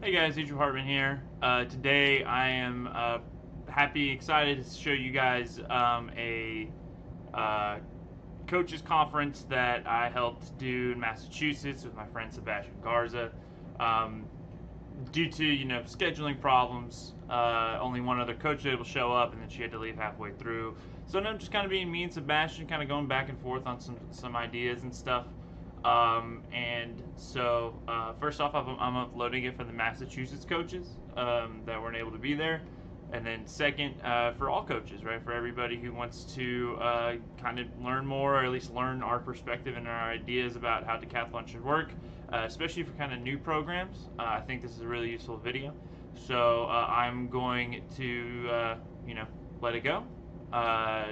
Hey guys, Andrew Hartman here. Today I am excited to show you guys a uh, coaches conference that I helped do in Massachusetts with my friend Sebastian Garza. Um, Due to scheduling problems, only one other coach was able to show up, and then she had to leave halfway through. So now I'm just kind of being me and Sebastian, kind of going back and forth on some ideas and stuff. And so first off, I'm uploading it for the Massachusetts coaches that weren't able to be there, and then second, for all coaches, right? For everybody who wants to kind of learn more, or at least learn our perspective and our ideas about how decathlon should work, especially for kind of new programs. I think this is a really useful video. So I'm going to, let it go.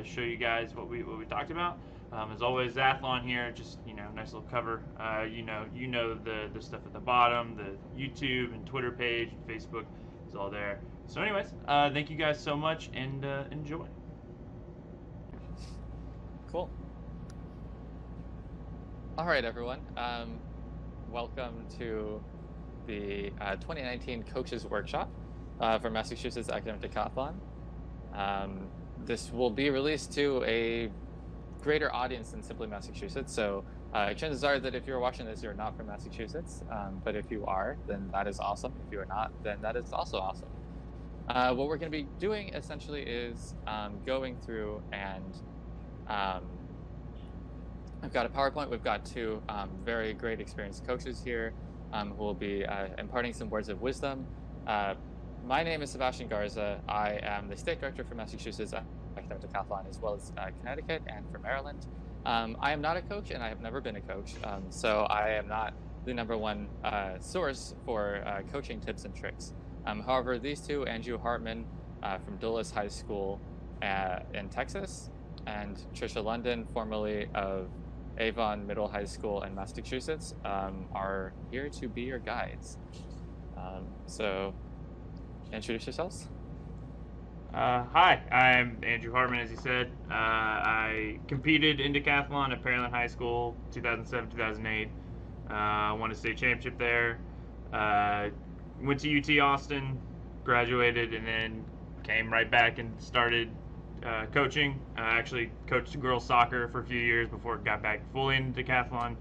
Show you guys what we talked about. As always, Zathlon here, just nice little cover. The stuff at the bottom, the YouTube and Twitter page, and Facebook is all there. So, anyways, thank you guys so much, and enjoy. Cool. All right, everyone. Welcome to the 2019 Coaches Workshop for Massachusetts Academic Decathlon. This will be released to a greater audience than simply Massachusetts. So chances are that if you're watching this, you're not from Massachusetts. But if you are, then that is awesome. If you are not, then that is also awesome. What we're going to be doing essentially is going through and I've got a PowerPoint. We've got two very great experienced coaches here who will be imparting some words of wisdom. My name is Sebastian Garza. I am the State Director for Massachusetts Academic Decathlon, as well as Connecticut and for Maryland. I am not a coach, and I have never been a coach, so I am not the number one source for coaching tips and tricks. However, these two, Andrew Hartman from Dulles High School in Texas, and Tricia London, formerly of Avon Middle High School in Massachusetts, are here to be your guides. So introduce yourselves. Hi, I'm Andrew Hartman, as you said. I competed in decathlon at Pearland High School 2007, 2008. Won a state championship there. Went to UT Austin, graduated, and then came right back and started coaching. Actually coached girls soccer for a few years before it got back fully into decathlon.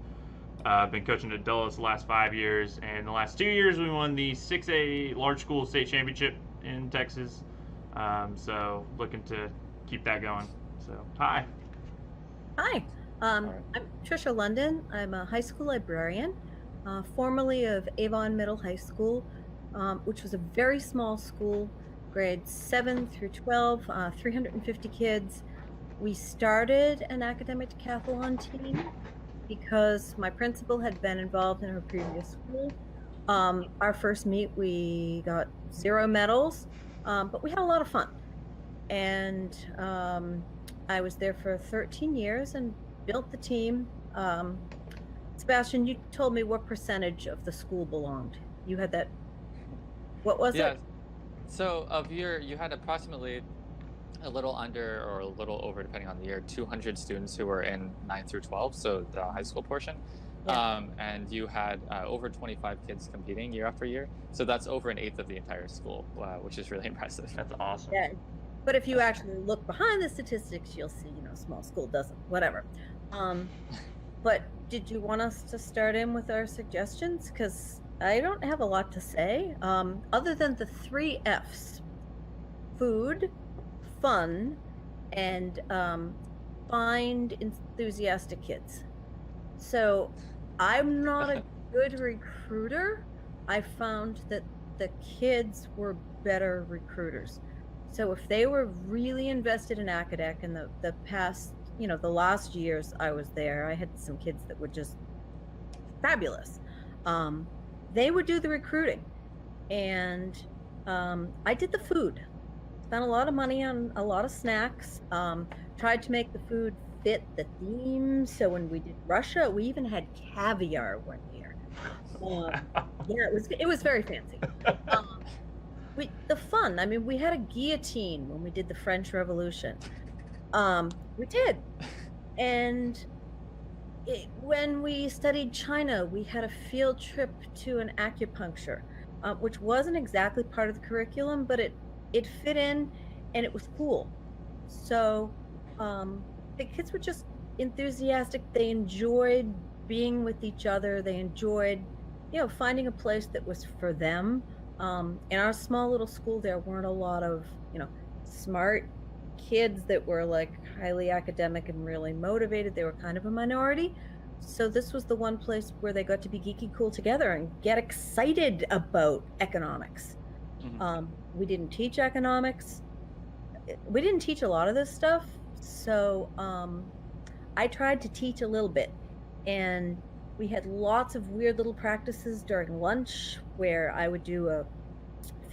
I've been coaching adults the last 5 years, and the last 2 years we won the 6A large school state championship in Texas. So looking to keep that going. So hi. Hi, I'm Tricia London. I'm a high school librarian, formerly of Avon Middle High School, which was a very small school, grades 7 through 12, 350 kids. We started an academic decathlon team because my principal had been involved in her previous school. Our first meet, we got 0 medals, but we had a lot of fun. And I was there for 13 years and built the team. Sebastian, you told me what percentage of the school belonged. You had that, what was it? So you had approximately a little under or a little over, depending on the year, 200 students who were in 9 through 12, so the high school portion. Yeah. And you had over 25 kids competing year after year. So that's over 1/8 of the entire school, which is really impressive. That's awesome. Yeah. But if you actually look behind the statistics, you'll see, small school doesn't, whatever. But did you want us to start in with our suggestions? Because I don't have a lot to say, other than the 3 F's: food, fun, and find enthusiastic kids. So I'm not a good recruiter. I found that the kids were better recruiters. So if they were really invested in Academic in the past, the last years I was there, I had some kids that were just fabulous. They would do the recruiting, and I did the food. Spent a lot of money on a lot of snacks. Tried to make the food fit the theme. So when we did Russia, we even had caviar one year. Yeah, it was very fancy. The fun. I mean, we had a guillotine when we did the French Revolution. We did, and when we studied China, we had a field trip to an acupuncture. which wasn't exactly part of the curriculum, but it fit in and it was cool. So the kids were just enthusiastic. They enjoyed being with each other. They enjoyed, finding a place that was for them. In our small little school, there weren't a lot of, smart kids that were like highly academic and really motivated. They were kind of a minority. So this was the one place where they got to be geeky cool together and get excited about economics. Mm-hmm. We didn't teach economics. We didn't teach a lot of this stuff. So I tried to teach a little bit. And we had lots of weird little practices during lunch where I would do a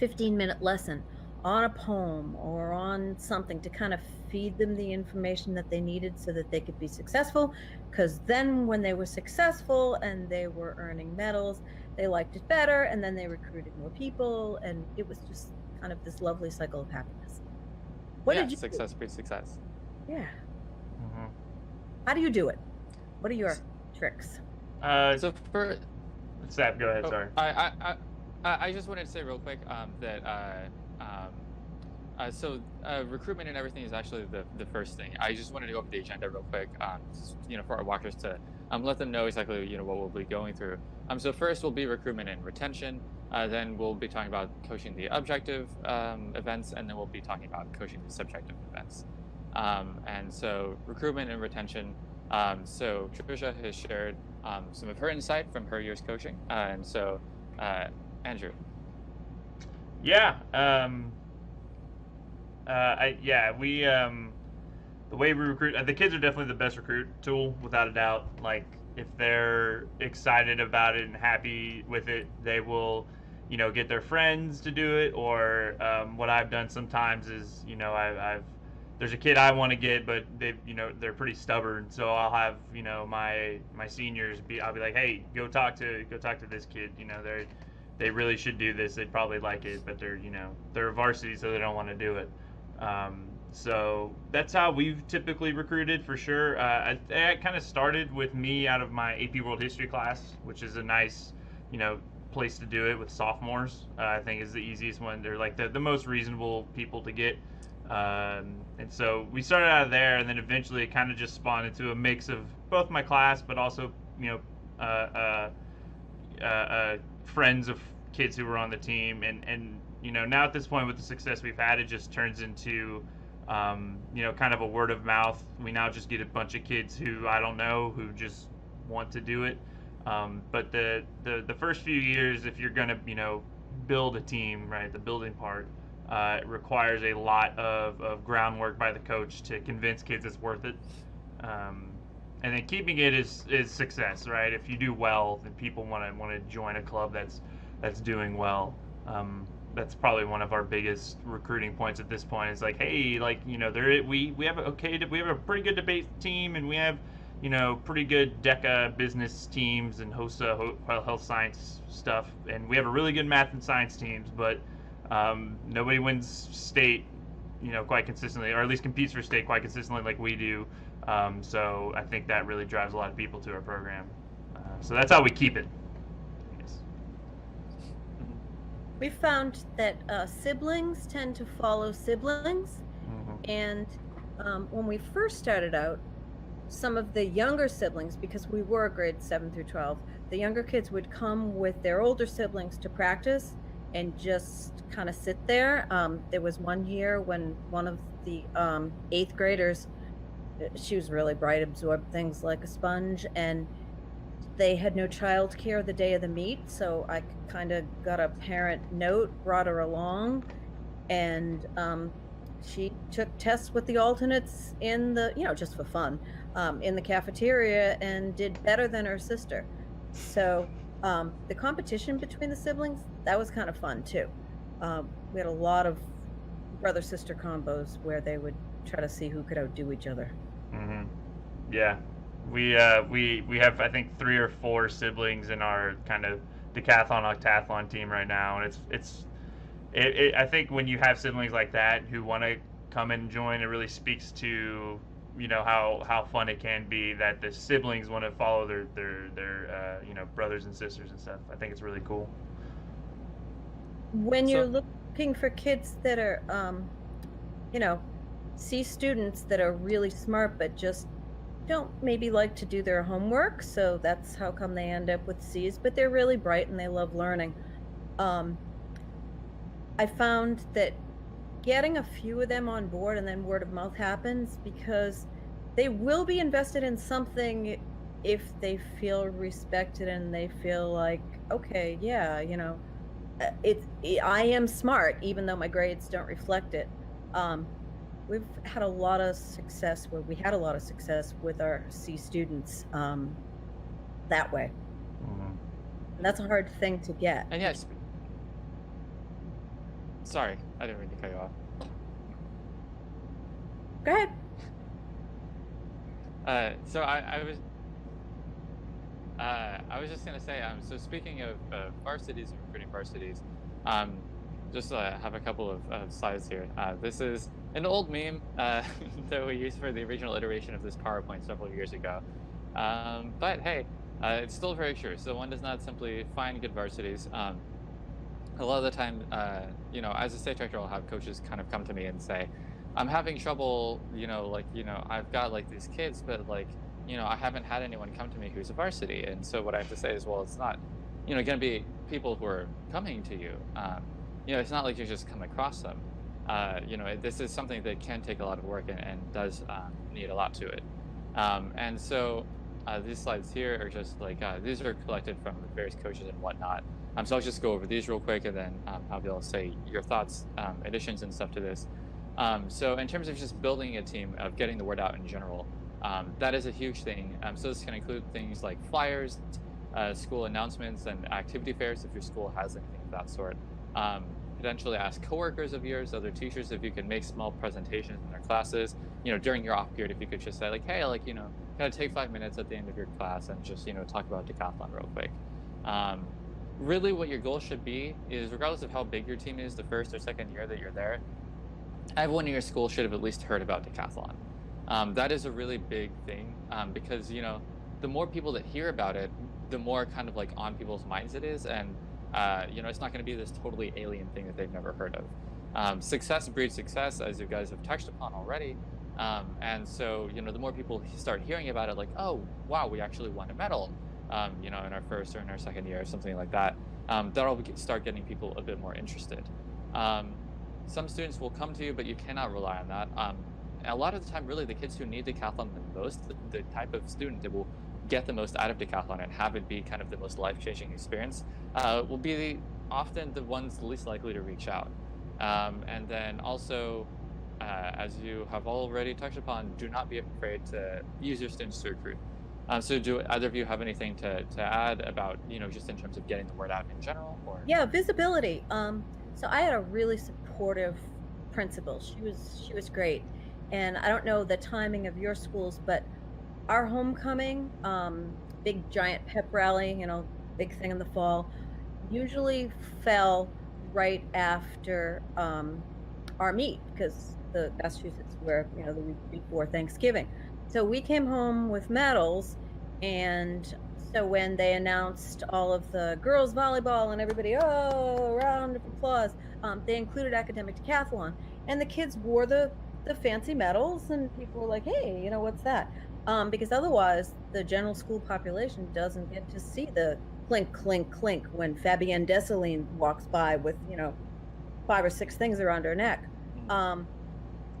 15-minute lesson on a poem or on something to kind of feed them the information that they needed so that they could be successful. Because then when they were successful and they were earning medals, they liked it better, and then they recruited more people, and it was just kind of this lovely cycle of happiness. What did you success do? breeds success. Yeah. Mm-hmm. How do you do it? What are your tricks? So for Sab, go ahead. Sorry. I just wanted to say real quick that so recruitment and everything is actually the first thing. I just wanted to go over the agenda real quick, for our walkers to let them know exactly what we'll be going through. So first will be recruitment and retention. Then we'll be talking about coaching the objective events, and then we'll be talking about coaching the subjective events. And so recruitment and retention. So Tricia has shared some of her insight from her year's coaching, and so Andrew. Yeah. We the way we recruit, the kids are definitely the best recruit tool, without a doubt. Like, if they're excited about it and happy with it, they will, get their friends to do it. Or what I've done sometimes is, I've there's a kid I want to get, but they're pretty stubborn. So I'll have, my seniors I'll be like, hey, go talk to this kid. They really should do this. They'd probably like it, but they're varsity, so they don't want to do it. So that's how we've typically recruited, for sure. It kind of started with me out of my AP World History class, which is a nice, place to do it with sophomores. I think is the easiest one. They're like the most reasonable people to get. And so we started out of there, and then eventually it kind of just spawned into a mix of both my class, but also, friends of kids who were on the team. And now at this point, with the success we've had, it just turns into, kind of a word of mouth. We now just get a bunch of kids who I don't know, who just want to do it. But the first few years, if you're going to, build a team, right, the building part, it requires a lot of groundwork by the coach to convince kids it's worth it. And then keeping it is success, right? If you do well, then people want to join a club that's doing well. That's probably one of our biggest recruiting points at this point. Is like, hey, we have a pretty good debate team, and we have pretty good DECA business teams and HOSA health science stuff, and we have a really good math and science teams, but nobody wins state, quite consistently, or at least competes for state quite consistently like we do. So I think that really drives a lot of people to our program. So that's how we keep it. We found that siblings tend to follow siblings. Mm-hmm. And when we first started out, some of the younger siblings, because we were grades 7 through 12, the younger kids would come with their older siblings to practice and just kind of sit there. There was one year when one of the 8th graders, she was really bright, absorbed things like a sponge, and they had no child care the day of the meet, so I kind of got a parent note, brought her along, and she took tests with the alternates in the, just for fun, in the cafeteria, and did better than her sister. So the competition between the siblings, that was kind of fun too. We had a lot of brother-sister combos where they would try to see who could outdo each other. Mm-hmm. Yeah. We have, I think, 3 or 4 siblings in our kind of decathlon octathlon team right now, and I think when you have siblings like that who want to come and join, it really speaks to how fun it can be that the siblings want to follow their brothers and sisters and stuff. I think it's really cool. when So you're looking for kids that are, you know, C students that are really smart but just don't maybe like to do their homework, so that's how come they end up with C's, but they're really bright and they love learning. Um, I found that getting a few of them on board and then word of mouth happens because they will be invested in something if they feel respected and they feel like, okay, yeah, I am smart even though my grades don't reflect it. Um, we've had a lot of success where we had a lot of success with our C students that way. Mhm. And that's a hard thing to get. and yes, sorry, I didn't mean to cut you off. Go ahead. So I was just gonna say, so speaking of varsities and recruiting varsities, just have a couple of slides here. This is an old meme that we used for the original iteration of this PowerPoint several years ago. But hey, it's still very true. So one does not simply find good varsities. A lot of the time, as a state director, I'll have coaches kind of come to me and say, I'm having trouble, I've got like these kids, but I haven't had anyone come to me who's a varsity. And so what I have to say is, well, it's not, going to be people who are coming to you. It's not like you just come across them. This is something that can take a lot of work and does need a lot to it. And so these slides here are just like, these are collected from various coaches and whatnot. So I'll just go over these real quick and then I'll be able to say your thoughts, additions and stuff to this. So in terms of just building a team, of getting the word out in general, that is a huge thing. So this can include things like flyers, school announcements and activity fairs if your school has anything of that sort. Potentially ask coworkers of yours, other teachers, if you can make small presentations in their classes, during your off period, if you could just say like, hey, kind of take 5 minutes at the end of your class and just, talk about decathlon real quick. Really what your goal should be is, regardless of how big your team is the first or second year that you're there, everyone in your school should have at least heard about decathlon. That is a really big thing because, the more people that hear about it, the more kind of like on people's minds it is. And, it's not going to be this totally alien thing that they've never heard of. Success breeds success, as you guys have touched upon already. And so, the more people start hearing about it, like, oh, wow, we actually won a medal, in our first or in our second year or something like that, that'll start getting people a bit more interested. Some students will come to you, but you cannot rely on that. A lot of the time, really, the kids who need decathlon the most, the type of student that will get the most out of decathlon and have it be kind of the most life-changing experience, will be often the ones least likely to reach out. And then also, as you have already touched upon, do not be afraid to use your students to recruit. So do either of you have anything to add about, just in terms of getting the word out in general? Or Yeah, visibility. So I had a really supportive principal. She was great. And I don't know the timing of your schools, but our homecoming, big giant pep rally, big thing in the fall, usually fell right after our meet because the Massachusetts were, the week before Thanksgiving. So we came home with medals, and so when they announced all of the girls volleyball and everybody, oh, round of applause, they included Academic Decathlon, and the kids wore the fancy medals, and people were like, hey, what's that? Because otherwise the general school population doesn't get to see the clink, clink, clink when Fabienne Dessalines walks by with, 5 or 6 things around her neck.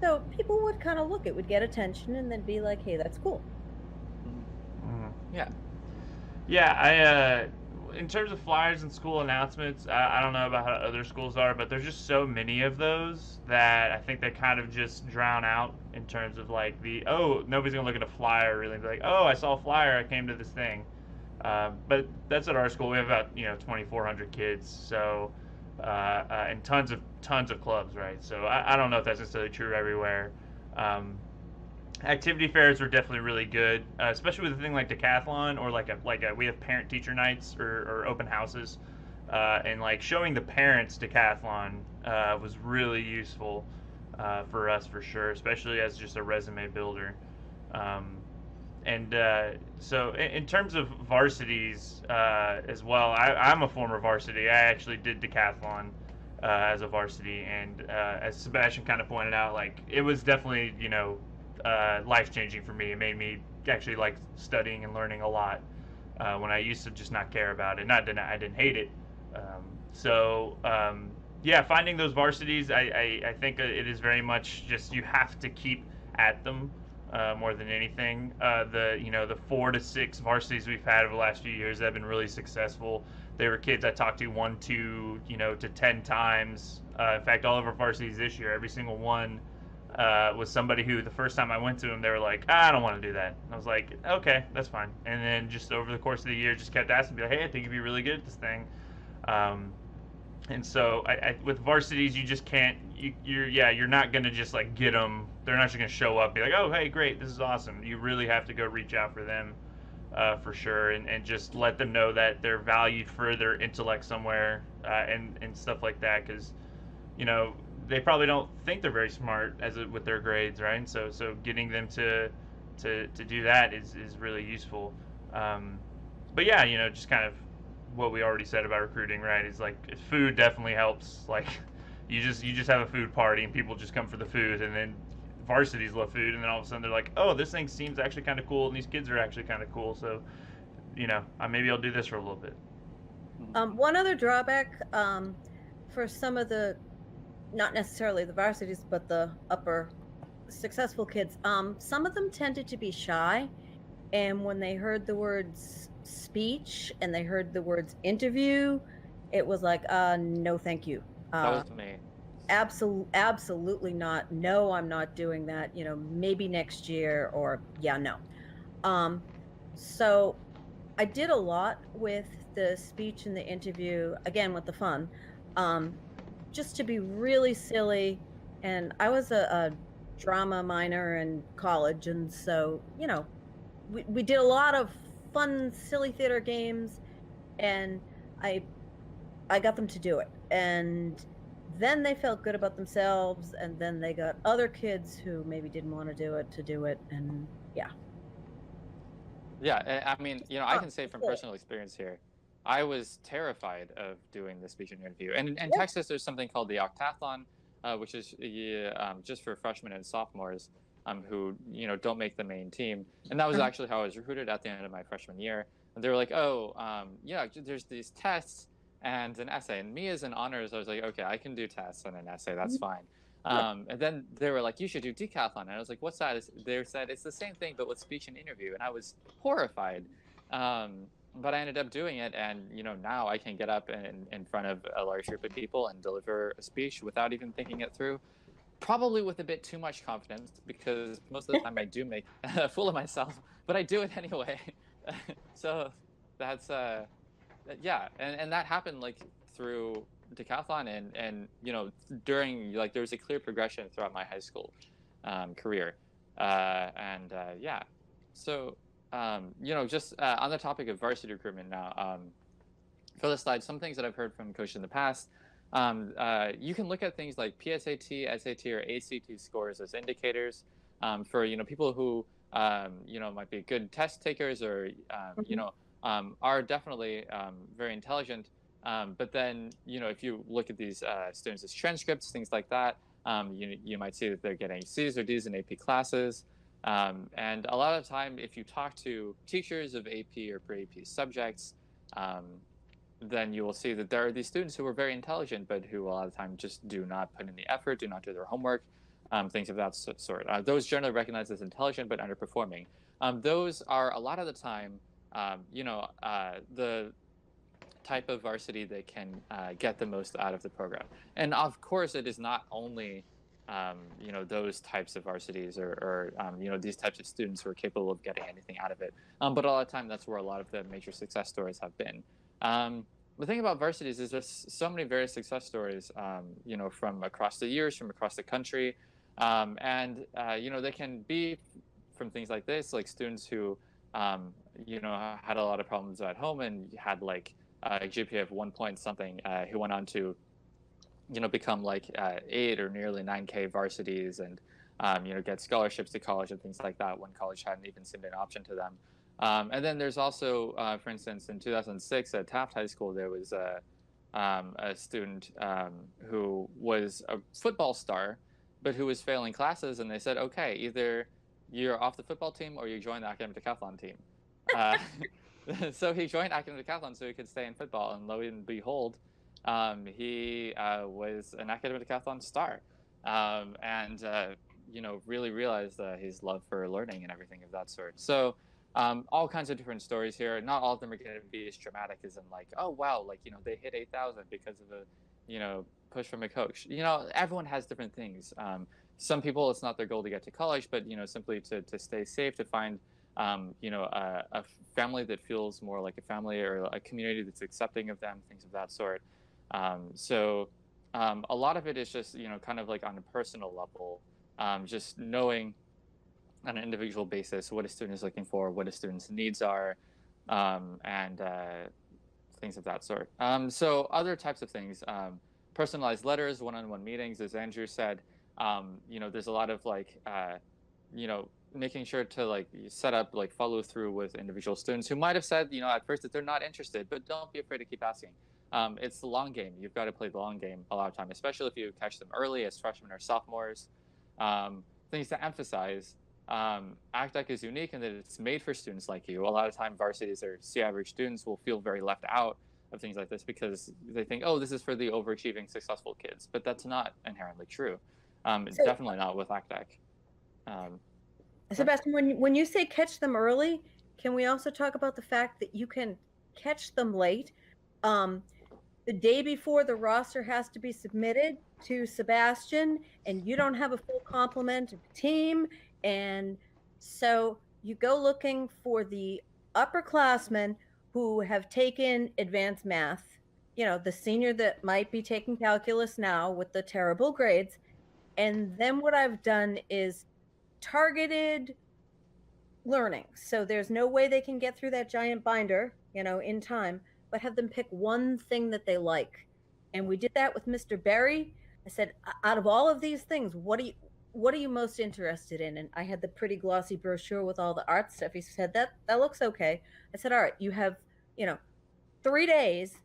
So people would kind of look, it would get attention and then be like, hey, that's cool. Yeah. Yeah, in terms of flyers and school announcements, I don't know about how other schools are, but there's just so many of those that I think they kind of just drown out in terms of like nobody's gonna look at a flyer really and be like, oh, I saw a flyer, I came to this thing. But that's at our school. We have about 2,400 kids, so and tons of clubs, right? So I don't know if that's necessarily true everywhere. Activity fairs are definitely really good, especially with a thing like decathlon or we have parent teacher nights or open houses, and like showing the parents decathlon was really useful for us for sure, especially as just a resume builder. So in terms of varsities as well, I'm a former varsity. I actually did decathlon as a varsity. And as Sebastian kind of pointed out, like it was definitely life changing for me. It made me actually like studying and learning a lot when I used to just not care about it. Not that I didn't hate it. Yeah, finding those varsities, I think it is very much just you have to keep at them more than anything. The 4 to 6 varsities we've had over the last few years have been really successful. There were kids I talked to 1 to 10 times. In fact, all of our varsities this year, every single one was somebody who the first time I went to them, they were like, I don't want to do that. And I was like, okay, that's fine. And then just over the course of the year, just kept asking, be like, hey, I think you'd be really good at this thing. And so with varsities, you just can't. You're not gonna just like get them. They're not just gonna show up, and be like, oh, hey, great, this is awesome. You really have to go reach out for them, for sure, and just let them know that they're valued for their intellect somewhere, and stuff like that, because they probably don't think they're very smart with their grades, right? And so getting them to do that is really useful. But yeah, just kind of what we already said about recruiting, right? Is like food definitely helps. Like you just have a food party and people just come for the food, and then varsities love food, and then all of a sudden they're like, oh, this thing seems actually kind of cool, and these kids are actually kind of cool. So maybe I'll do this for a little bit. One other drawback for some of the, not necessarily the varsities, but the upper successful kids, some of them tended to be shy, and when they heard the words speech and they heard the words interview, it was like, no, thank you. That was me. Absolutely not. No, I'm not doing that. Maybe next year, or yeah, no. So I did a lot with the speech and the interview, again with the fun, just to be really silly. And I was a drama minor in college, and so we did a lot of fun, silly theater games, and I got them to do it, and then they felt good about themselves, and then they got other kids who maybe didn't want to do it, and yeah. Yeah, I mean, I can say from personal experience here, I was terrified of doing the speech and interview. And in Texas, there's something called the Octathlon, which is just for freshmen and sophomores who don't make the main team. And that was actually how I was recruited at the end of my freshman year. And they were like, oh, there's these tests and an essay. And me as an honors, I was like, okay, I can do tests and an essay. That's fine. And then they were like, you should do decathlon. And I was like, what's that? They said, it's the same thing, but with speech and interview. And I was horrified. But I ended up doing it. And, now I can get up in front of a large group of people and deliver a speech without even thinking it through. Probably with a bit too much confidence, because most of the time I do make a fool of myself, but I do it anyway. So that's, yeah. And that happened like through decathlon and during, like, there was a clear progression throughout my high school career. Yeah. So, just on the topic of varsity recruitment now, for the slide, some things that I've heard from coaches in the past, you can look at things like PSAT, SAT, or ACT scores as indicators for people who might be good test takers or are definitely very intelligent. But then if you look at these students' transcripts, things like that, you might see that they're getting C's or D's in AP classes. And a lot of the time, if you talk to teachers of AP or pre-AP subjects, then you will see that there are these students who are very intelligent, but who a lot of the time just do not put in the effort, do not do their homework, things of that sort. Those generally recognized as intelligent but underperforming. Those are a lot of the time, the type of varsity that can get the most out of the program. And of course, it is not only those types of varsities or these types of students who are capable of getting anything out of it. But a lot of the time, that's where a lot of the major success stories have been. The thing about varsities is there's so many various success stories, from across the years, from across the country. They can be from things like this, like students who, had a lot of problems at home and had like a GPA of 1 point something, who went on to, become like 8 or nearly 9K varsities and, get scholarships to college and things like that when college hadn't even seemed an option to them. And then there's also, for instance, in 2006 at Taft High School, there was a student who was a football star, but who was failing classes, and they said, okay, either you're off the football team or you join the academic decathlon team. Uh, so he joined academic decathlon so he could stay in football, and lo and behold, he was an academic decathlon star, and really realized his love for learning and everything of that sort. So all kinds of different stories here. Not all of them are going to be as dramatic as in like, oh wow, like they hit 8,000 because of a push from a coach. Everyone has different things. Some people, it's not their goal to get to college, but simply to stay safe, to find a family that feels more like a family, or a community that's accepting of them, things of that sort. A lot of it is just kind of like on a personal level, just knowing on an individual basis what a student is looking for, what a student's needs are, and things of that sort. So other types of things, personalized letters, one-on-one meetings, as Andrew said. There's a lot of like, making sure to like set up, like follow through with individual students who might have said, at first that they're not interested, but don't be afraid to keep asking. It's the long game. You've got to play the long game a lot of time, especially if you catch them early as freshmen or sophomores. Things to emphasize. ACDEC is unique in that it's made for students like you. A lot of time varsities or C-average students will feel very left out of things like this because they think, oh, this is for the overachieving, successful kids. But that's not inherently true. It's definitely not with ACDEC. Sebastian, when you say catch them early, can we also talk about the fact that you can catch them late? The day before the roster has to be submitted to Sebastian, and you don't have a full complement of the team, and so you go looking for the upperclassmen who have taken advanced math, the senior that might be taking calculus now with the terrible grades. And then what I've done is targeted learning. So there's no way they can get through that giant binder, in time, but have them pick one thing that they like. And we did that with Mr. Berry. I said, out of all of these things, what are you most interested in? And I had the pretty glossy brochure with all the art stuff. He said, that looks okay. I said, all right, you have, 3 days,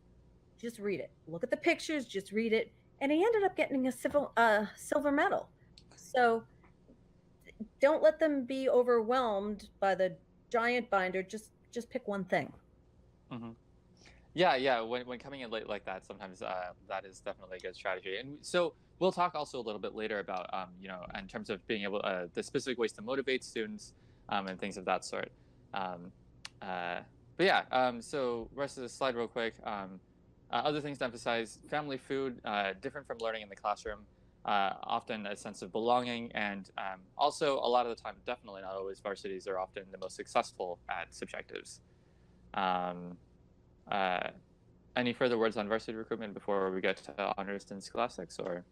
just read it. Look at the pictures, just read it. And he ended up getting a silver medal. So don't let them be overwhelmed by the giant binder. Just pick one thing. Mm-hmm. Yeah. When coming in late like that, sometimes that is definitely a good strategy. And so we'll talk also a little bit later about, in terms of being able, the specific ways to motivate students and things of that sort. So rest of the slide real quick. Other things to emphasize: family food, different from learning in the classroom. Often a sense of belonging, and also a lot of the time, definitely not always, varsities are often the most successful at subjectives. Any further words on varsity recruitment before we get to honors and scholastics, or?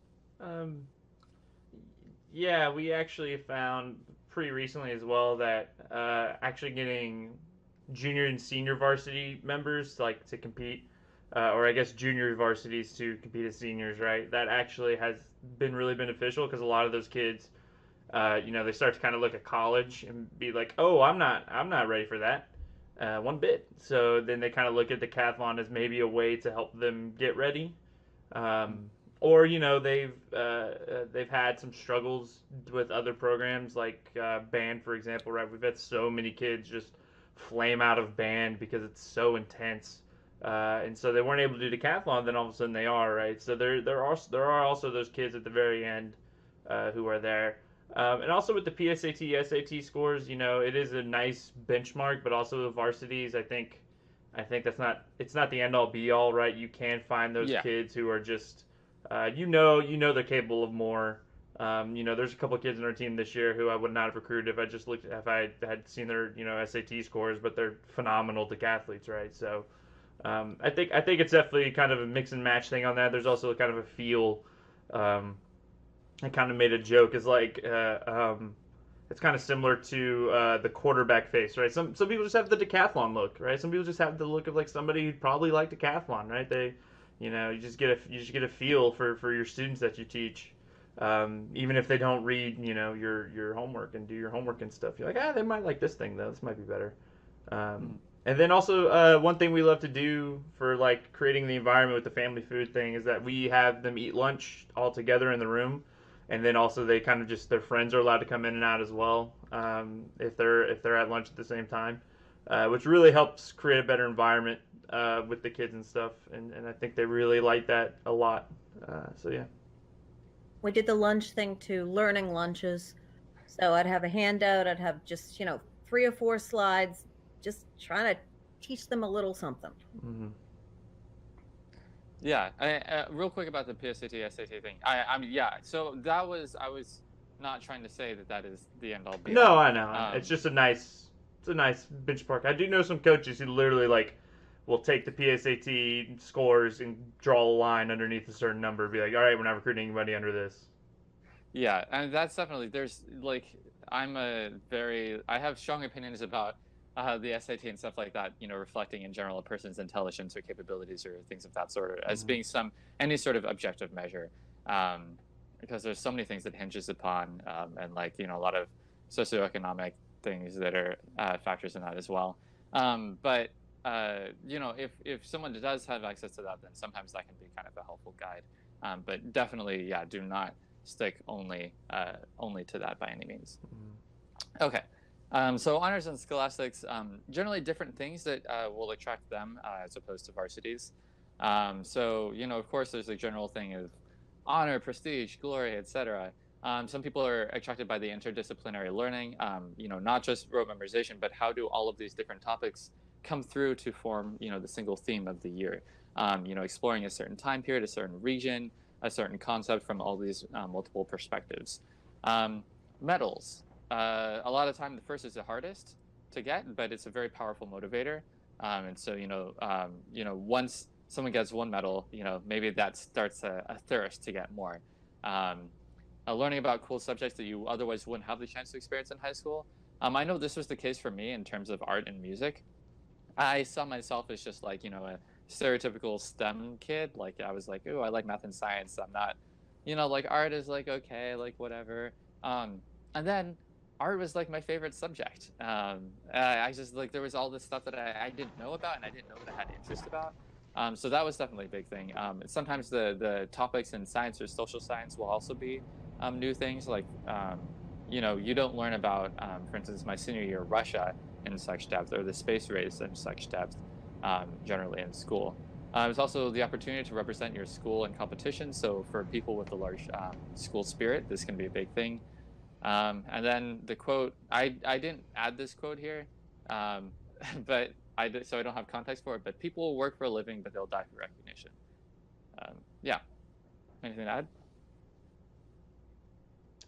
Yeah, we actually found pretty recently as well that actually getting junior and senior varsity members like to compete, or I guess junior varsities to compete as seniors, right? That actually has been really beneficial because a lot of those kids, they start to kind of look at college and be like, oh, I'm not ready for that. One bit. So then they kind of look at decathlon as maybe a way to help them get ready, or they've had some struggles with other programs like band, for example. Right, we've had so many kids just flame out of band because it's so intense, and so they weren't able to do decathlon. Then all of a sudden they are, right. So there are also those kids at the very end who are there. And also with the PSAT, SAT scores, it is a nice benchmark, but also the varsities, I think it's not the end all be all, right? You can find those kids who are just, they're capable of more. There's a couple of kids in our team this year who I would not have recruited if I had seen their, SAT scores, but they're phenomenal decathletes, right? So, I think it's definitely kind of a mix and match thing on that. There's also kind of a feel, I kind of made a joke is like it's kind of similar to the quarterback face, right? Some people just have the decathlon look, right? Some people just have the look of like somebody who'd probably like decathlon, right? They, you just get a feel for your students that you teach, even if they don't read, your homework and do your homework and stuff. You're like, they might like this thing though. This might be better. And then also, one thing we love to do for like creating the environment with the family food thing is that we have them eat lunch all together in the room, and then also they kind of just their friends are allowed to come in and out as well, if they're at lunch at the same time, which really helps create a better environment with the kids and stuff. And I think they really like that a lot. So yeah. We did the lunch thing too, learning lunches. So I'd have a handout, I'd have just, 3 or 4 slides, just trying to teach them a little something. Mm-hmm. Yeah, real quick about the PSAT, SAT thing. Yeah. So I was not trying to say that is the end all be all. No, I know. It's just it's a nice benchmark. I do know some coaches who literally like will take the PSAT scores and draw a line underneath a certain number, be like, all right, we're not recruiting anybody under this. Yeah, and that's definitely there's like I have strong opinions about the SAT and stuff like that. Reflecting in general a person's intelligence or capabilities or things of that sort as being any sort of objective measure, because there's so many things that hinges upon, and like a lot of socioeconomic things that are factors in that as well. But if someone does have access to that, then sometimes that can be kind of a helpful guide. But definitely, yeah, do not stick only to that by any means. Okay. So honors and scholastics, generally different things that will attract them as opposed to varsities. So, of course, there's a general thing of honor, prestige, glory, etc. Some people are attracted by the interdisciplinary learning, not just rote memorization, but how do all of these different topics come through to form, the single theme of the year. Exploring a certain time period, a certain region, a certain concept from all these multiple perspectives. Medals. A lot of time, the first is the hardest to get, but it's a very powerful motivator. And so, once someone gets one medal, maybe that starts a thirst to get more. Learning about cool subjects that you otherwise wouldn't have the chance to experience in high school. I know this was the case for me in terms of art and music. I saw myself as just like, a stereotypical STEM kid. Like I was like, ooh, I like math and science. I'm not, like art is like, okay, like whatever. And then art was like my favorite subject. I just like, there was all this stuff that I didn't know about and I didn't know that I had interest about. So that was definitely a big thing. Sometimes the topics in science or social science will also be new things. Like, you don't learn about, for instance, my senior year, Russia in such depth, or the space race in such depth, generally in school. It's also the opportunity to represent your school in competition. So for people with a large school spirit, this can be a big thing. And then the quote, I didn't add this quote here, but so I don't have context for it, but people will work for a living, but they'll die for recognition. Yeah. Anything to add?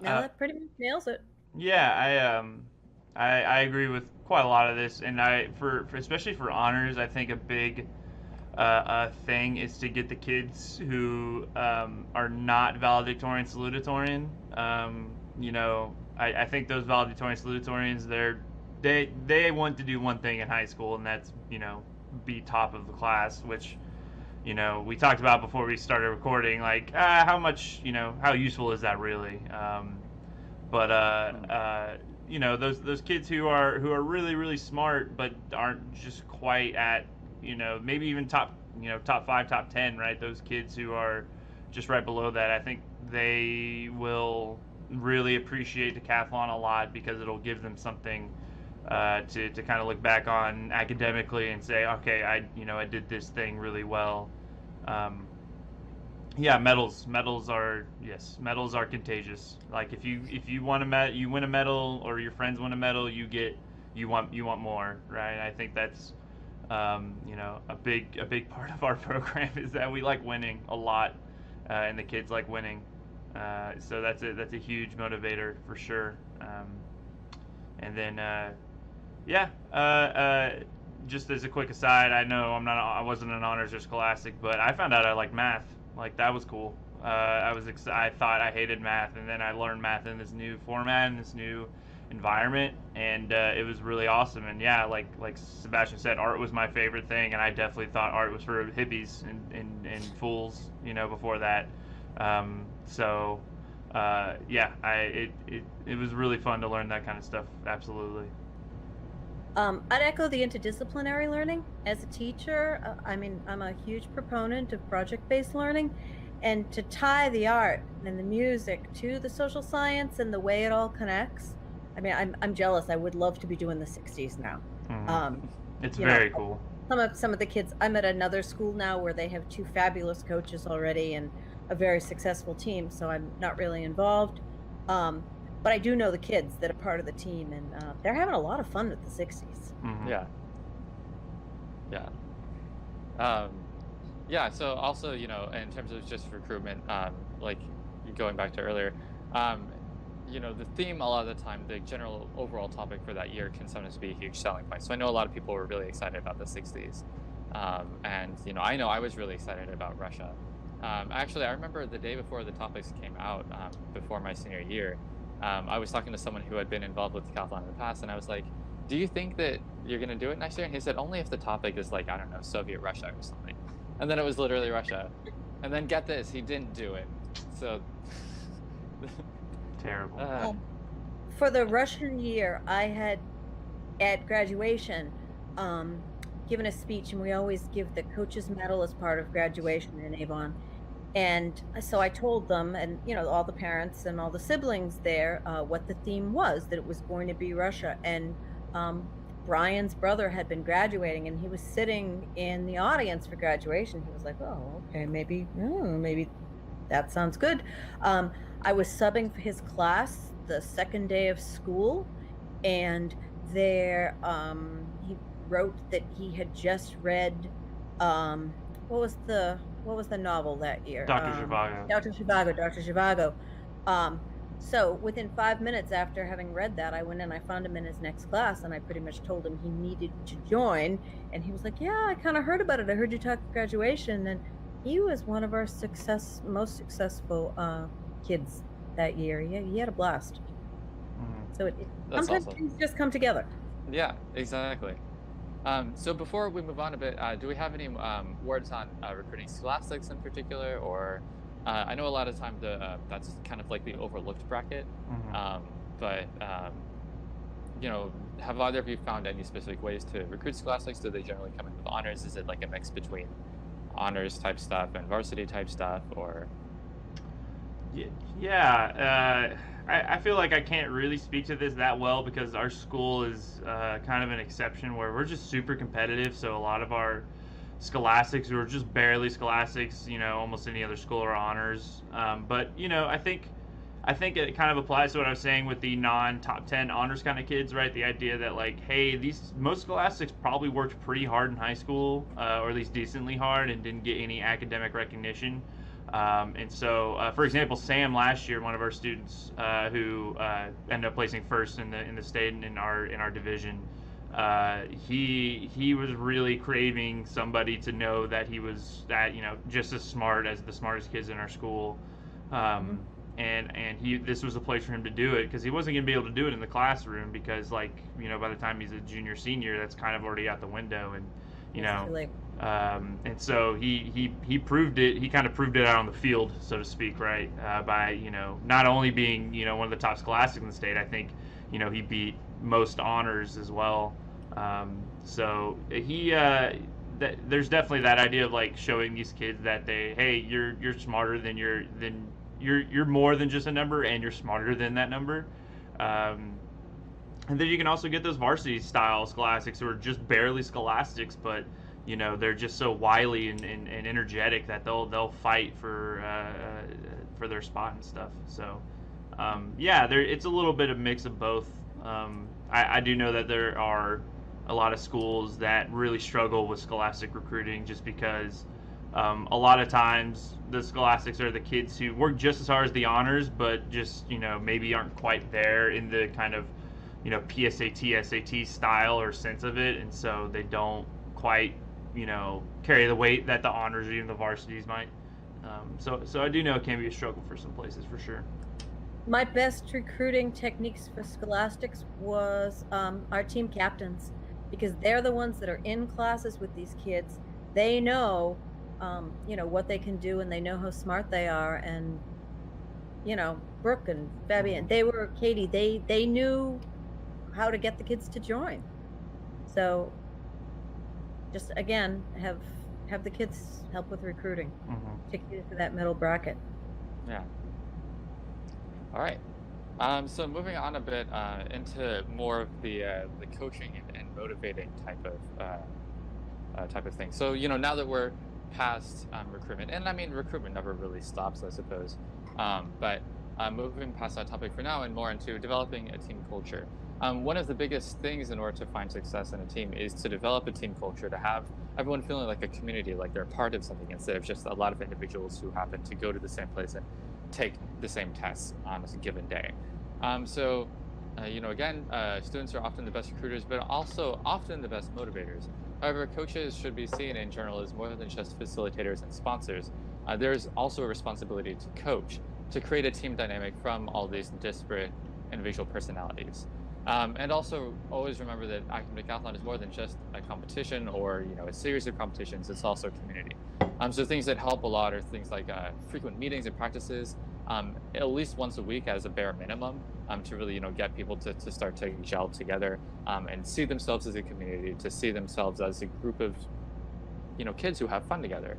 No, that pretty much nails it. Yeah, I agree with quite a lot of this, and for especially for honors, I think a big thing is to get the kids who are not valedictorian salutatorian. I think those valedictorian salutatorians, they want to do one thing in high school, and that's be top of the class, which we talked about before we started recording, like how much how useful is that really? Those kids who are really really smart but aren't just quite at maybe even top 5, top 10, right? Those kids who are just right below that, I think they will really appreciate decathlon a lot because it'll give them something to kind of look back on academically and say, okay, I did this thing really well. Medals are contageous. Like if you want you win a medal, or your friends win a medal, you want more, right? I think that's a big part of our program is that we like winning a lot, and the kids like winning. So that's a huge motivator for sure. And then just as a quick aside, I wasn't an honors or scholastic, but I found out I like math. Like that was cool. I thought I hated math, and then I learned math in this new format, in this new environment, and it was really awesome. And yeah, like Sebastian said, art was my favorite thing, and I definitely thought art was for hippies and fools, before that. It was really fun to learn that kind of stuff. Absolutely. I'd echo the interdisciplinary learning. As a teacher, I mean, I'm a huge proponent of project-based learning, and to tie the art and the music to the social science and the way it all connects. I mean, I'm jealous. I would love to be doing the 60s now. It's You know, very cool. some of the kids. I'm at another school now where they have 2 fabulous coaches already and a very successful team, so I'm not really involved. But I do know the kids that are part of the team, and they're having a lot of fun with the 60s. Yeah. Yeah. Yeah. So also, you know, in terms of just recruitment, like going back to earlier, you know, the theme a lot of the time, the general overall topic for that year can sometimes be a huge selling point. So I know a lot of people were really excited about the 60s. And, you know I was really excited about Russia. Actually, I remember the day before the topics came out, before my senior year, I was talking to someone who had been involved with decathlon in the past, and I was like, do you think that you're going to do it next year? And he said, only if the topic is like, I don't know, Soviet Russia or something. And then it was literally Russia. And then get this, he didn't do it. So terrible. For the Russian year, I had at graduation given a speech, and we always give the coaches medal as part of graduation in Avon. And so I told them, and you know, all the parents and all the siblings there, what the theme was, that it was going to be Russia. And Brian's brother had been graduating, and he was sitting in the audience for graduation. He was like, oh, okay, maybe that sounds good. I was subbing for his class the second day of school, and there he wrote that he had just read what was the novel that year? Dr. Zhivago. Dr. Zhivago. So within 5 minutes after having read that, I went in, I found him in his next class, and I pretty much told him he needed to join. And he was like, yeah, I kind of heard about it. I heard you talk at graduation. And he was one of our most successful kids that year. He had a blast. So sometimes awesome. things just come together. Yeah, exactly. So before we move on a bit, do we have any words on recruiting scholastics in particular? Or I know a lot of times that's kind of like the overlooked bracket. But you know, have either of you found any specific ways to recruit scholastics? Do they generally come in with honors? Is it like a mix between honors type stuff and varsity type stuff, or? Yeah, I feel like I can't really speak to this that well because our school is kind of an exception where we're just super competitive. So a lot of our scholastics were just barely scholastics, you know, almost any other school are honors. But you know, I think it kind of applies to what I was saying with the non-top 10 honors kind of kids, right? The idea that like, hey, most scholastics probably worked pretty hard in high school, or at least decently hard, and didn't get any academic recognition. And so, for example, Sam last year, one of our students who ended up placing first in the state and in our division, he was really craving somebody to know that he was just as smart as the smartest kids in our school. And this was a place for him to do it because he wasn't going to be able to do it in the classroom because, like, you know, by the time he's a junior senior, that's kind of already out the window. And you know, and so he proved it. He kind of proved it out on the field, so to speak, right? By, you know, not only being, you know, one of the top scholastics in the state. I think, you know, he beat most honors as well. So there's definitely that idea of like showing these kids that hey, you're smarter than you're more than just a number, and you're smarter than that number. And then you can also get those varsity style scholastics who are just barely scholastics, but you know, they're just so wily and energetic that they'll fight for their spot and stuff. So yeah, it's a little bit of mix of both. I do know that there are a lot of schools that really struggle with scholastic recruiting just because a lot of times the scholastics are the kids who work just as hard as the honors, but just, you know, maybe aren't quite there in the kind of, you know, PSAT, SAT style or sense of it, and so they don't quite, you know, carry the weight that the honors or even the varsities might. So I do know it can be a struggle for some places for sure. My best recruiting techniques for scholastics was our team captains, because they're the ones that are in classes with these kids. They know, you know, what they can do, and they know how smart they are. And, you know, Brooke and Fabian, Katie, they knew how to get the kids to join. So just again, have the kids help with recruiting, particularly for that middle bracket. Yeah. All right. So moving on a bit into more of the coaching and motivating type of thing. So now that we're past recruitment, and I mean recruitment never really stops, I suppose. But moving past that topic for now and more into developing a team culture. One of the biggest things in order to find success in a team is to develop a team culture, to have everyone feeling like a community, like they're part of something instead of just a lot of individuals who happen to go to the same place and take the same tests on a given day. Again, students are often the best recruiters, but also often the best motivators. However, coaches should be seen in general as more than just facilitators and sponsors. There's also a responsibility to coach, to create a team dynamic from all these disparate individual personalities. And also always remember that Academic Decathlon is more than just a competition or a series of competitions. It's also community. So things that help a lot are things like frequent meetings and practices, at least once a week as a bare minimum, to really get people to start to gel together and see themselves as a community, to see themselves as a group of kids who have fun together.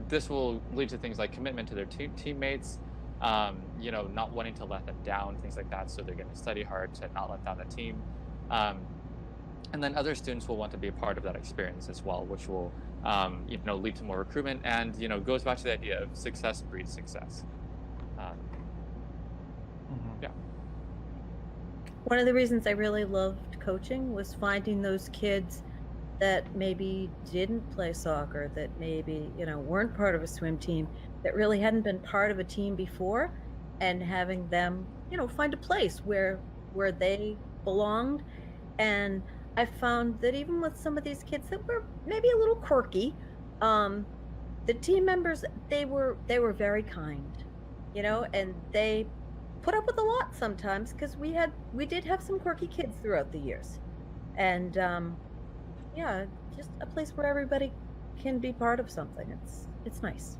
This will lead to things like commitment to their teammates, not wanting to let them down, things like that. So they're going to study hard to not let down the team. And then other students will want to be a part of that experience as well, which will, lead to more recruitment and, goes back to the idea of success breeds success. Yeah. One of the reasons I really loved coaching was finding those kids that maybe didn't play soccer, that maybe, weren't part of a swim team, that really hadn't been part of a team before, and having them, find a place where they belonged. And I found that even with some of these kids that were maybe a little quirky, the team members, they were very kind, and they put up with a lot sometimes, because we did have some quirky kids throughout the years. And yeah, just a place where everybody can be part of something. It's nice.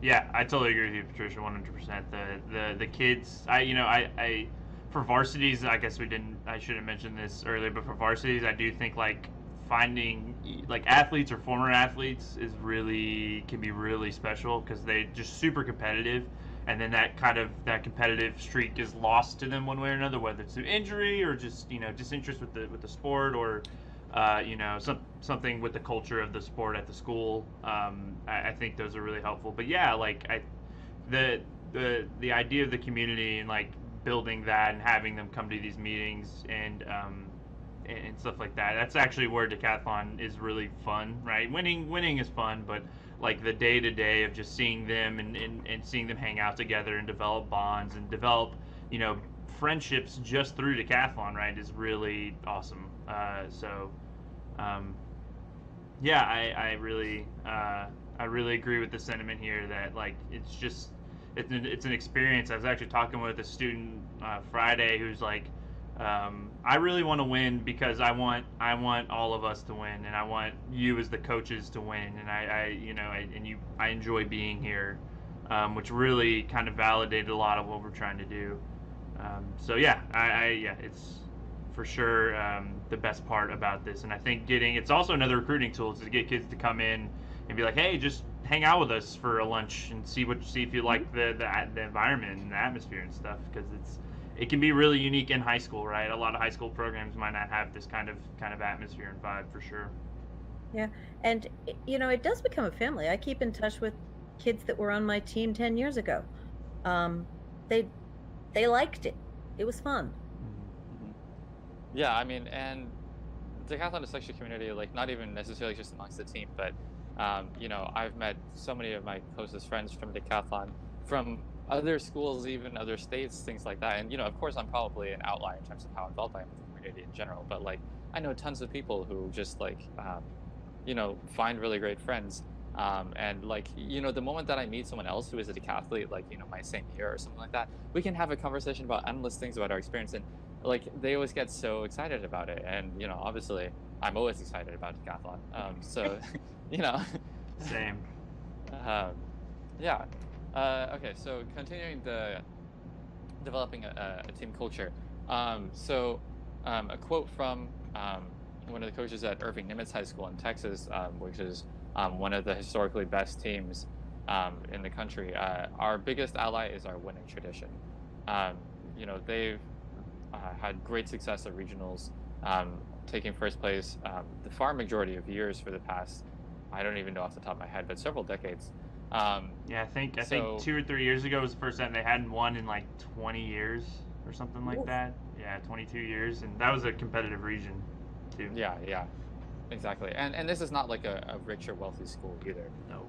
Yeah, I totally agree with you, Patricia, 100%. The kids, I for varsities, I guess I should have mentioned this earlier, but for varsities, I do think finding athletes or former athletes can be really special, because they just super competitive, and then that competitive streak is lost to them one way or another, whether it's through injury or just disinterest with the sport, or something with the culture of the sport at the school. I think those are really helpful. But yeah, the idea of the community and building that and having them come to these meetings and stuff like that. That's actually where decathlon is really fun, right? Winning is fun, but the day to day of just seeing them and seeing them hang out together and develop bonds and develop friendships just through decathlon, right, is really awesome. Yeah, I really agree with the sentiment here that it's an experience. I was actually talking with a student Friday who's I really want to win, because I want all of us to win, and I want you as the coaches to win, and I enjoy being here, which really kind of validated a lot of what we're trying to do. So yeah, it's for sure the best part about this, and I think it's also another recruiting tool to get kids to come in and be like, hey, just hang out with us for a lunch and see if you like the environment and the atmosphere and stuff, because it can be really unique in high school, right? A lot of high school programs might not have this kind of atmosphere and vibe, for sure. Yeah, and it does become a family. I keep in touch with kids that were on my team 10 years ago. They liked it. It was fun. Yeah, I mean, and decathlon is such a community, not even necessarily just amongst the team, but I've met so many of my closest friends from decathlon, from other schools, even other states, things like that. And of course, I'm probably an outlier in terms of how involved I am with the community in general, but I know tons of people who just find really great friends. And the moment that I meet someone else who is a decathlete, my same year or something like that, we can have a conversation about endless things about our experience, and they always get so excited about it. And obviously I'm always excited about decathlon. So Same. Yeah. Okay, so continuing developing a team culture. A quote from one of the coaches at Irving Nimitz High School in Texas, which is one of the historically best teams in the country. Our biggest ally is our winning tradition. They've had great success at regionals, taking first place the far majority of years for the past, I don't even know off the top of my head, but several decades. I think 2 or 3 years ago was the first time they hadn't won in like 20 years or something like that. Yeah, 22 years, and that was a competitive region too. Yeah, exactly. And this is not like a rich or wealthy school either. No.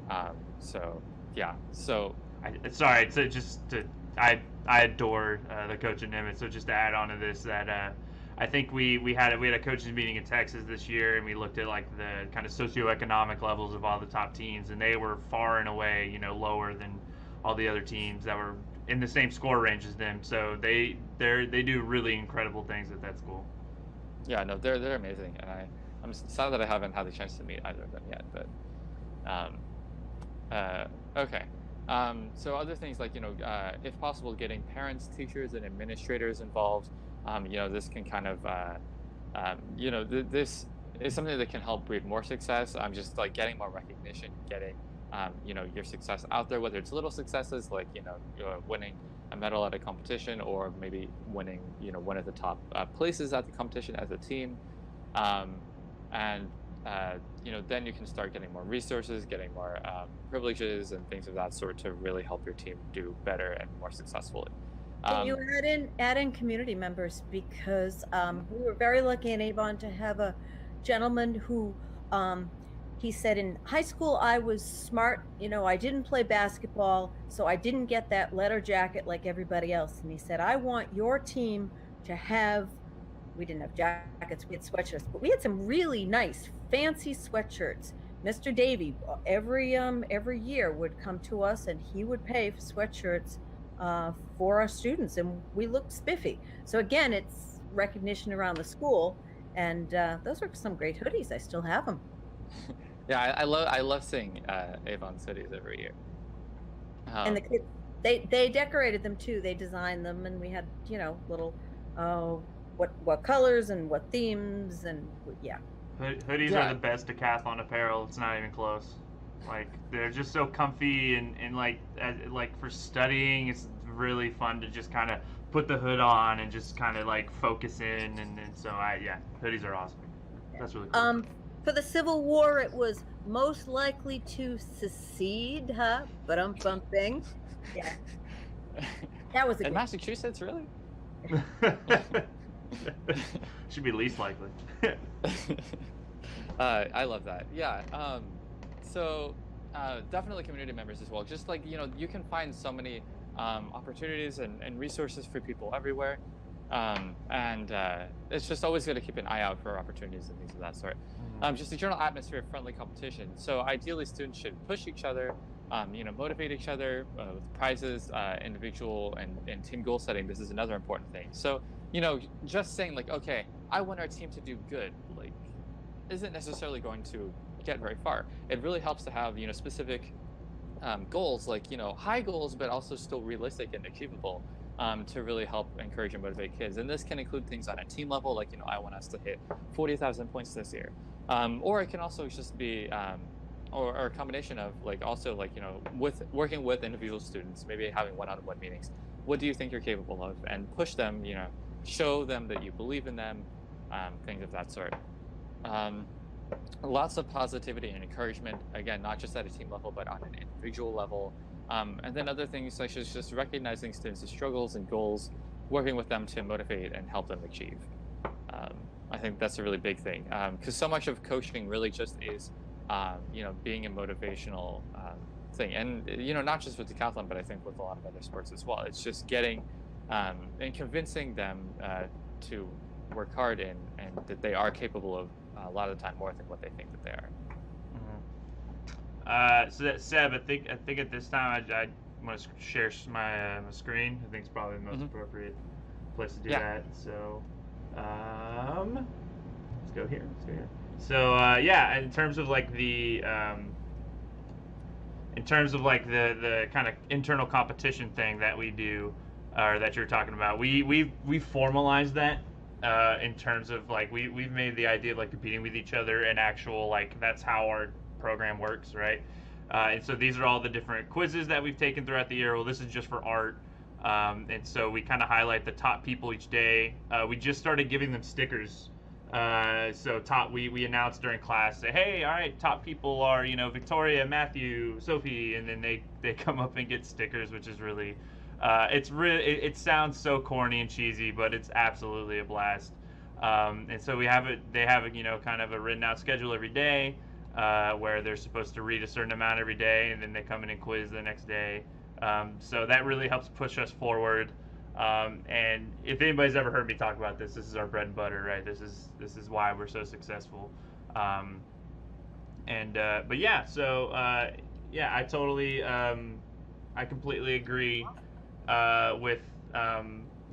I adore the coach at Nimitz. So just to add on to this, that I think we had a coaches meeting in Texas this year, and we looked at like the kind of socioeconomic levels of all the top teams, and they were far and away, lower than all the other teams that were in the same score range as them. So they do really incredible things at that school. Yeah, no, they're amazing, and I'm sad that I haven't had the chance to meet either of them yet. But okay. So other things like if possible, getting parents, teachers, and administrators involved. This can kind of this is something that can help breed more success. Just like getting more recognition, getting your success out there, whether it's little successes like winning a medal at a competition, or maybe winning one of the top places at the competition as a team, then you can start getting more resources, getting more privileges and things of that sort to really help your team do better and more successfully. Can you add in community members, because we were very lucky in Avon to have a gentleman who he said, in high school I was smart, I didn't play basketball, so I didn't get that letter jacket like everybody else. And he said, I want your team to have, we didn't have jackets, we had sweatshirts, but we had some really nice fancy sweatshirts. Mr. Davey every year would come to us, and he would pay for sweatshirts for our students, and we looked spiffy. So again, it's recognition around the school, and those are some great hoodies. I still have them. Yeah, I love seeing Avon's hoodies every year. And the kids, they decorated them too. They designed them, and we had little what colors and what themes, and yeah. Hoodies are the best decathlon apparel. It's not even close. Like, they're just so comfy, and like for studying, it's really fun to just kind of put the hood on and just kind of like focus in, and so hoodies are awesome. That's really cool. For the Civil War, it was most likely to secede, huh? But bumping. Yeah. That was in Massachusetts, really? Should be least likely. I love that. Yeah. So definitely community members as well. Just like, you can find so many opportunities and resources for people everywhere. It's just always good to keep an eye out for opportunities and things of that sort. Just a general atmosphere of friendly competition. So ideally, students should push each other, motivate each other with prizes, individual and team goal setting. This is another important thing. So, just saying like, okay, I want our team to do good, like, isn't necessarily going to get very far. It really helps to have, specific goals, like, high goals, but also still realistic and achievable, to really help encourage and motivate kids. And this can include things on a team level, like, I want us to hit 40,000 points this year. Or it can also just be, or a combination of with working with individual students, maybe having one-on-one meetings. What do you think you're capable of? And push them, show them that you believe in them, things of that sort. Lots of positivity and encouragement, again, not just at a team level, but on an individual level. And then other things such as just recognizing students' struggles and goals, working with them to motivate and help them achieve. I think that's a really big thing, because so much of coaching really just is, being a motivational thing. And, not just with decathlon, but I think with a lot of other sports as well. It's just getting and convincing them to work hard and that they are capable of a lot of the time more than what they think that they are. So that, Seb, I think at this time I want to share my screen. I think it's probably the most appropriate place to do that. So let's go here. So in terms of like the kind of internal competition thing that we do, or that you're talking about, we formalized that in terms of like we've made the idea of like competing with each other and actual like that's how our program works, right? And so these are all the different quizzes that we've taken throughout the year. Well, this is just for art. And so we kind of highlight the top people each day. We just started giving them stickers. So we announced during class, say, hey, all right, top people are, you know, Victoria, Matthew, Sophie, and then they come up and get stickers, which is really, it sounds so corny and cheesy, but it's absolutely a blast. And so they have a, you know, kind of a written out schedule every day, where they're supposed to read a certain amount every day, and then they come in and quiz the next day. So that really helps push us forward. And if anybody's ever heard me talk about this is our bread and butter, right? This is why we're so successful. But yeah, so yeah, I completely agree with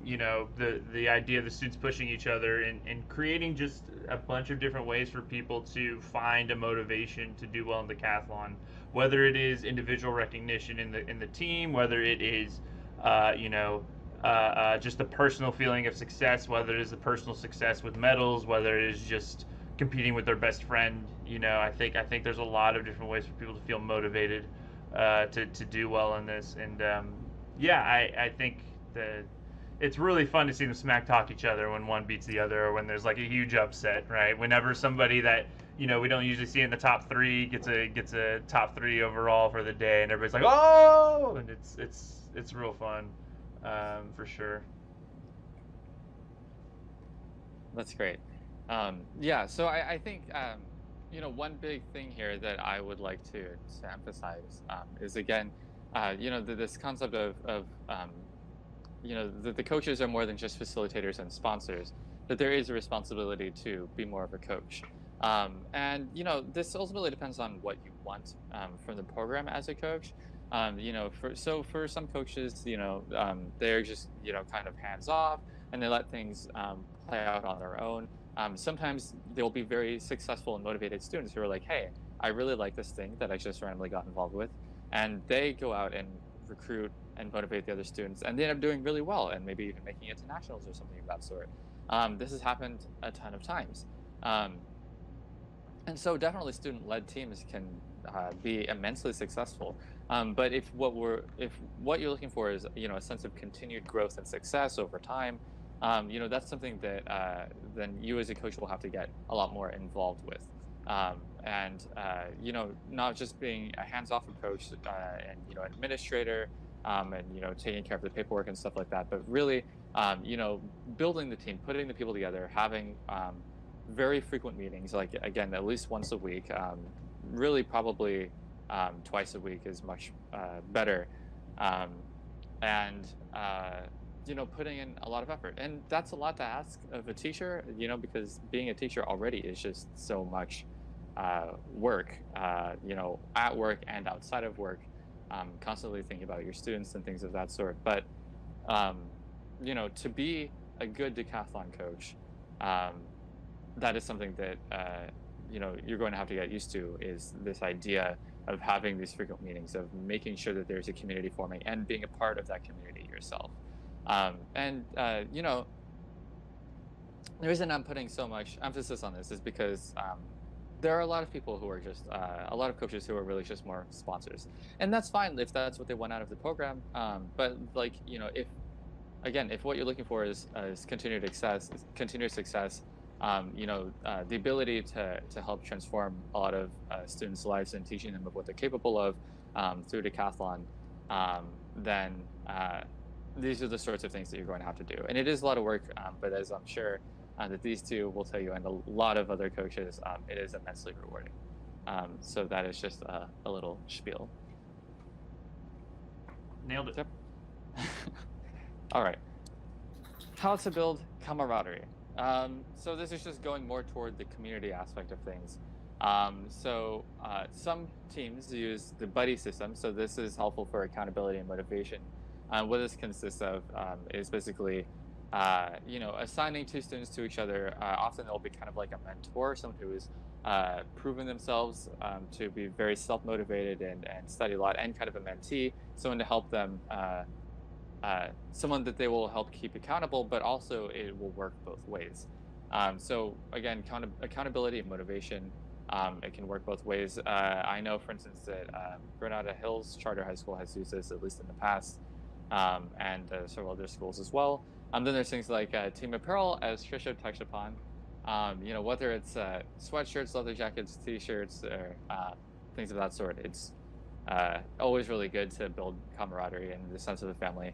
you know, the idea of the students pushing each other and creating just a bunch of different ways for people to find a motivation to do well in decathlon, whether it is individual recognition in the team, whether it is you know, just a personal feeling of success, whether it is a personal success with medals, whether it is just competing with their best friend. You know, I think there's a lot of different ways for people to feel motivated to do well in this. And yeah, I think it's really fun to see them smack talk each other when one beats the other, or when there's like a huge upset, right? Whenever somebody that, you know, we don't usually see in the top three gets a top three overall for the day, and everybody's like, oh, and it's real fun. For sure. That's great. Yeah, so I think you know, one big thing here that I would like to emphasize is again, you know, this concept of you know, the coaches are more than just facilitators and sponsors, that there is a responsibility to be more of a coach. And you know, this ultimately depends on what you want from the program as a coach. You know, for some coaches, you know, they're just, you know, kind of hands off, and they let things play out on their own. Sometimes they'll be very successful and motivated students who are like, hey, I really like this thing that I just randomly got involved with, and they go out and recruit and motivate the other students, and they end up doing really well, and maybe even making it to nationals or something of that sort. This has happened a ton of times. And so definitely student-led teams can be immensely successful. But if what you're looking for is, you know, a sense of continued growth and success over time, you know, that's something that then you as a coach will have to get a lot more involved with. You know, not just being a hands-off approach and, you know, administrator, and, you know, taking care of the paperwork and stuff like that, but really, you know, building the team, putting the people together, having very frequent meetings, like, again, at least once a week, really probably twice a week is much better. You know, putting in a lot of effort. And that's a lot to ask of a teacher, you know, because being a teacher already is just so much work, you know, at work and outside of work, constantly thinking about your students and things of that sort. But, you know, to be a good decathlon coach, that is something that, you know, you're going to have to get used to, is this idea of having these frequent meetings, of making sure that there's a community forming and being a part of that community yourself. You know, the reason I'm putting so much emphasis on this is because there are a lot of people who are just, a lot of coaches who are really just more sponsors. And that's fine if that's what they want out of the program. But like, you know, if what you're looking for is continuous success, you know, the ability to help transform a lot of students' lives and teaching them of what they're capable of through decathlon, then these are the sorts of things that you're going to have to do. And it is a lot of work, but as I'm sure that these two will tell you, and a lot of other coaches, it is immensely rewarding. So that is just a little spiel. Nailed it. Yep. All right. How to build camaraderie. So this is just going more toward the community aspect of things. Some teams use the buddy system. So this is helpful for accountability and motivation. What this consists of is basically, you know, assigning two students to each other. Often they'll be kind of like a mentor, someone who is proven themselves to be very self-motivated and study a lot, and kind of a mentee, someone to help them someone that they will help keep accountable, but also it will work both ways. So again, accountability and motivation, it can work both ways. I know, for instance, that Granada Hills Charter High School has used this, at least in the past, and several other schools as well. Then there's things like team apparel, as Tricia touched upon. Whether it's sweatshirts, leather jackets, t-shirts, or things of that sort, it's always really good to build camaraderie and the sense of a family.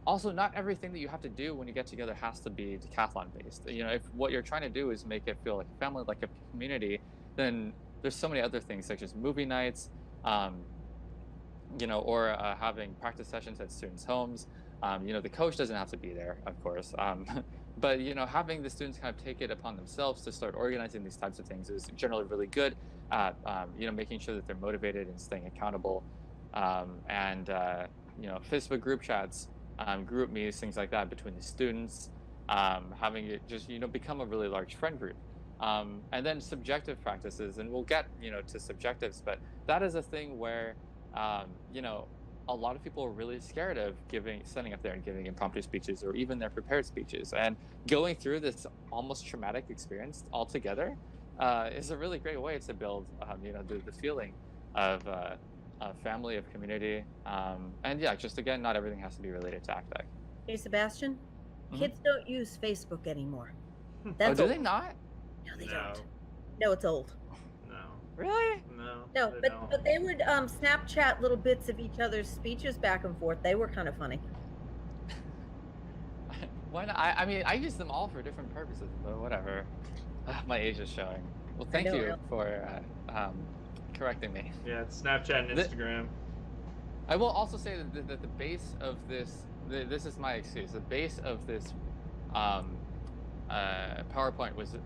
Also, not everything that you have to do when you get together has to be decathlon based. If what you're trying to do is make it feel like a family, like a community, then there's so many other things, such as movie nights, or having practice sessions at students' homes. The coach doesn't have to be there, of course, but having the students kind of take it upon themselves to start organizing these types of things is generally really good at making sure that they're motivated and staying accountable, and Facebook group chats, group meets, things like that between the students, having it just become a really large friend group. And then subjective practices, and we'll get to subjectives, but that is a thing where a lot of people are really scared of standing up there and giving impromptu speeches or even their prepared speeches, and going through this almost traumatic experience altogether is a really great way to build the feeling of a family, of community, and yeah, just again, not everything has to be related to ACDEC. Hey, Sebastian, Mm-hmm. kids don't use Facebook anymore. Oh, That's do old. they not? No, they No. don't. No, it's old. No. Really? No. No, they but don't. but they would Snapchat little bits of each other's speeches back and forth. They were kind of funny. Why not? I mean, I use them all for different purposes, but whatever. My age is showing. Well, thank know, you really. for correcting me. Yeah, it's Snapchat and Instagram. I will also say that the base of this is my excuse. The base of this PowerPoint was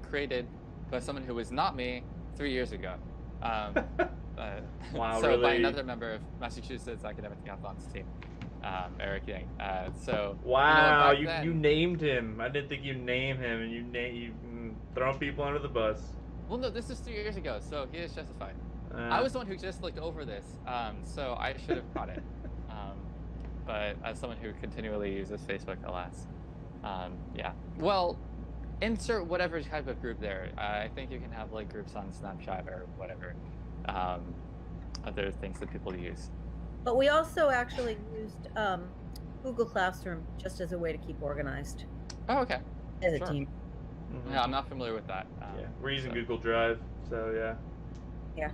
created by someone who was not me 3 years ago. Wow, so really? by another member of Massachusetts Academic Decathlon's team, Eric Yang. Wow, back you then- named him. I didn't think you'd name him, and you throwing people under the bus. Well, no, this is 3 years ago, so he is justified. Uh, I was the one who just looked over this, so I should have caught it. But as someone who continually uses Facebook, alas. Yeah. Well, insert whatever type of group there. I think you can have like groups on Snapchat or whatever. Other things that people use. But we also actually used Google Classroom just as a way to keep organized Oh, okay. as a Sure. team. mhm. Yeah, I'm not familiar with that. Yeah, we're using so- Google Drive, so yeah.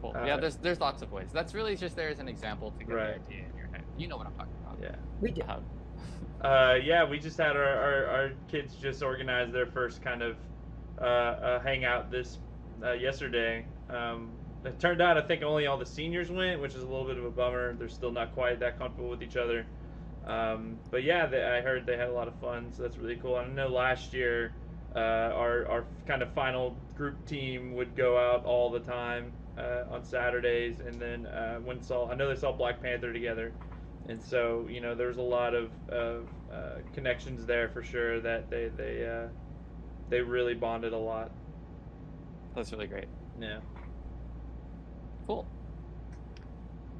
Cool. Uh, Yeah, there's lots of ways. That's really just there as an example to get Right. the idea in your head. You know what I'm talking about. Yeah. We do. Yeah, we just had our kids just organize their first kind of hangout this yesterday. It turned out I think only all the seniors went, which is a little bit of a bummer. They're still not quite that comfortable with each other. But yeah, I heard they had a lot of fun, so that's really cool. I know last year our kind of final group team would go out all the time on Saturdays, and then I know they saw Black Panther together. And so, there was a lot of connections there for sure that they really bonded a lot. That's really great. Yeah. Cool.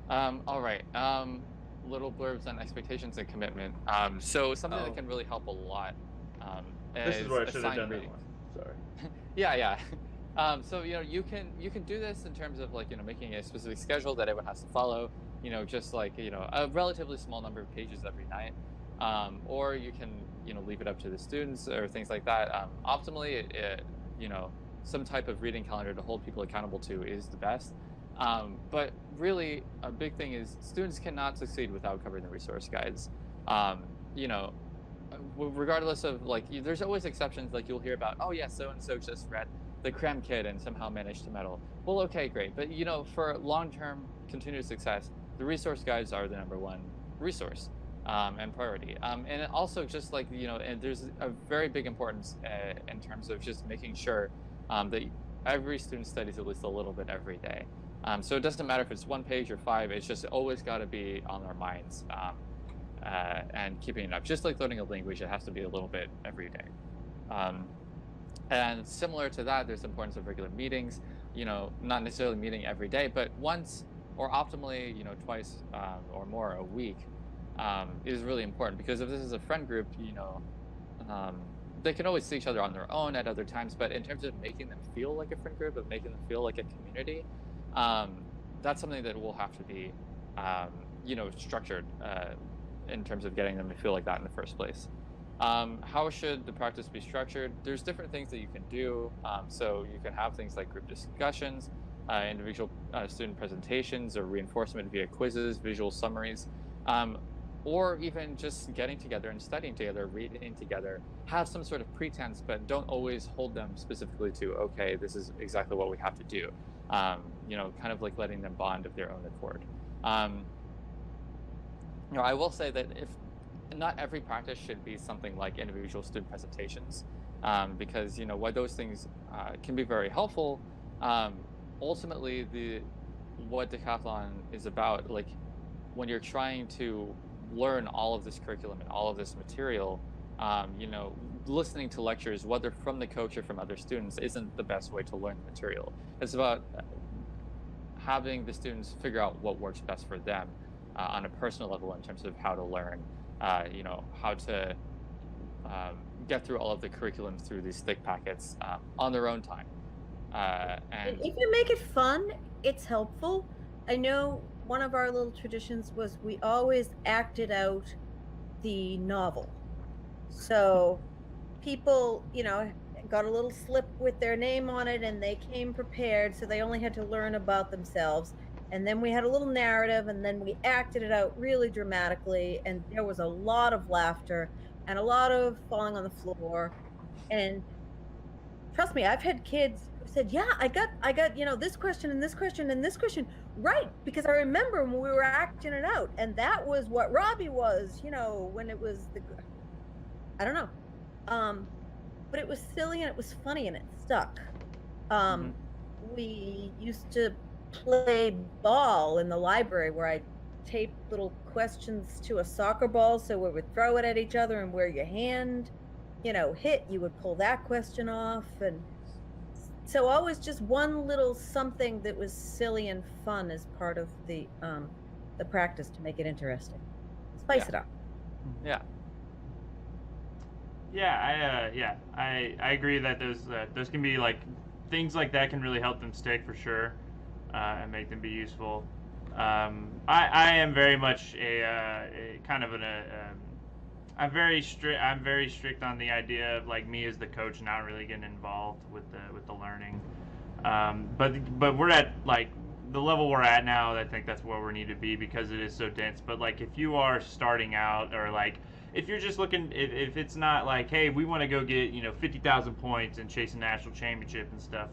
All right. Little blurbs on expectations and commitment. So something Oh. that can really help a lot. This is where I should have assigned done reading. that one. Sorry. Yeah. So you can do this in terms of making a specific schedule that everyone has to follow. Just like a relatively small number of pages every night, or you can leave it up to the students or things like that. Optimally, some type of reading calendar to hold people accountable to is the best. But really, a big thing is students cannot succeed without covering the resource guides. Regardless of there's always exceptions. Like you'll hear about, oh yeah, so and so just read the Cram Kit and somehow managed to medal. Well, okay, great, but for long-term continued success, the resource guides are the number one resource and priority. And it also just and there's a very big importance in terms of just making sure that every student studies at least a little bit every day. So it doesn't matter if it's 1 page or 5, it's just always got to be on their minds and keeping it up. Just like learning a language, it has to be a little bit every day. And similar to that, there's the importance of regular meetings, not necessarily meeting every day, but once or optimally, twice or more a week, is really important. Because if this is a friend group, um, they can always see each other on their own at other times, but in terms of making them feel like a friend group, of making them feel like a community, that's something that will have to be, structured in terms of getting them to feel like that in the first place. How should the practice be structured? There's different things that you can do. So you can have things like group discussions, individual student presentations, or reinforcement via quizzes, visual summaries, or even just getting together and studying together, reading together. Have some sort of pretense, but don't always hold them specifically to, okay, this is exactly what we have to do. Kind of like letting them bond of their own accord. I will say that if not every practice should be something like individual student presentations, because while those things can be very helpful, ultimately what decathlon is about, like when you're trying to learn all of this curriculum and all of this material, listening to lectures, whether from the coach or from other students, isn't the best way to learn the material. It's about having the students figure out what works best for them on a personal level in terms of how to learn, how to get through all of the curriculum through these thick packets on their own time. And if you make it fun, it's helpful. I know one of our little traditions was we always acted out the novel. So people, got a little slip with their name on it, and they came prepared, so they only had to learn about themselves. And then we had a little narrative, and then we acted it out really dramatically, and there was a lot of laughter and a lot of falling on the floor. And trust me, I've had kids who said, yeah, I got this question and this question and this question right, because I remember when we were acting it out, and that was what Robbie was, when it was I don't know. But it was silly and it was funny and it stuck. We used to play ball in the library, where I taped little questions to a soccer ball, so we would throw it at each other, and where your hand hit, you would pull that question off. And so always just one little something that was silly and fun as part of the practice to make it interesting. Spice it up. I agree that those can be like things like that can really help them stick for sure, and make them be useful. I am very much a kind of I'm very strict on the idea of like me as the coach not really getting involved with the learning. But we're at like the level we're at now. I think that's where we need to be, because it is so dense. But like if you are starting out, or like if you're just looking, if it's not like, hey, we want to go get 50,000 points and chase a national championship and stuff,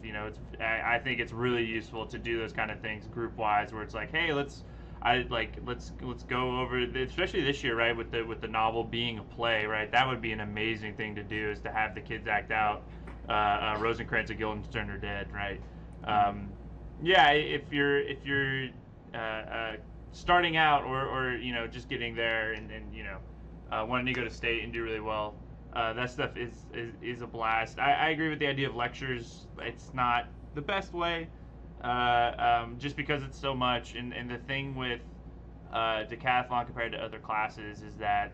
I think it's really useful to do those kind of things group wise, where it's like, hey, let's go over, especially this year, right, with the novel being a play, right? That would be an amazing thing to do, is to have the kids act out Rosencrantz and Guildenstern are dead, right? If you're starting out, or just getting there, and wanting to go to state and do really well, that stuff is a blast. I agree with the idea of lectures. It's not the best way, just because it's so much. And the thing with decathlon compared to other classes is that,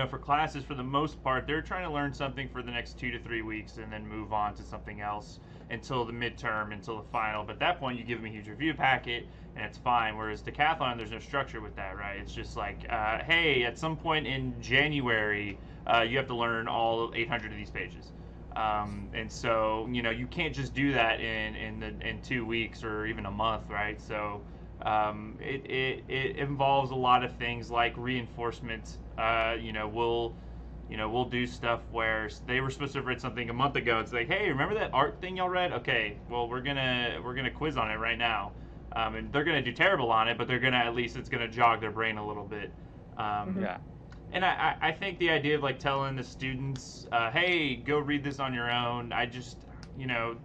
for classes, for the most part, they're trying to learn something for the next 2 to 3 weeks and then move on to something else until the midterm, until the final. But at that point, you give them a huge review packet, and it's fine. Whereas decathlon, there's no structure with that, right? It's just like, hey, at some point in January, you have to learn all 800 of these pages. And so, you can't just do that in 2 weeks or even a month, right? So it involves a lot of things like reinforcement. We'll do stuff where they were supposed to have read something a month ago. It's like, hey, remember that art thing y'all read? Okay, well, we're gonna quiz on it right now, and they're gonna do terrible on it, but they're gonna, at least it's gonna jog their brain a little bit. And I think the idea of like telling the students, hey, go read this on your own. I just,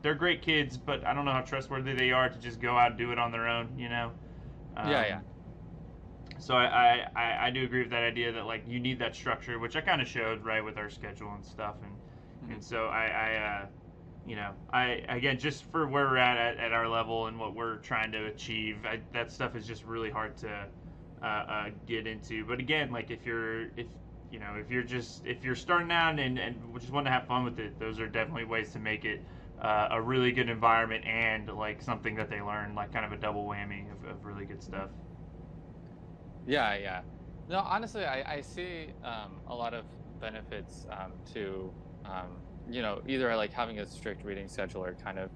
they're great kids, but I don't know how trustworthy they are to just go out and do it on their own. So I do agree with that idea that like you need that structure, which I kind of showed, right, with our schedule and stuff, and so I again, just for where we're at our level and what we're trying to achieve, that stuff is just really hard to get into. But again, like if you're starting out and just want to have fun with it, those are definitely ways to make it a really good environment and like something that they learn, like kind of a double whammy of really good stuff. Yeah, yeah. No, honestly, I see a lot of benefits to either like having a strict reading schedule or kind of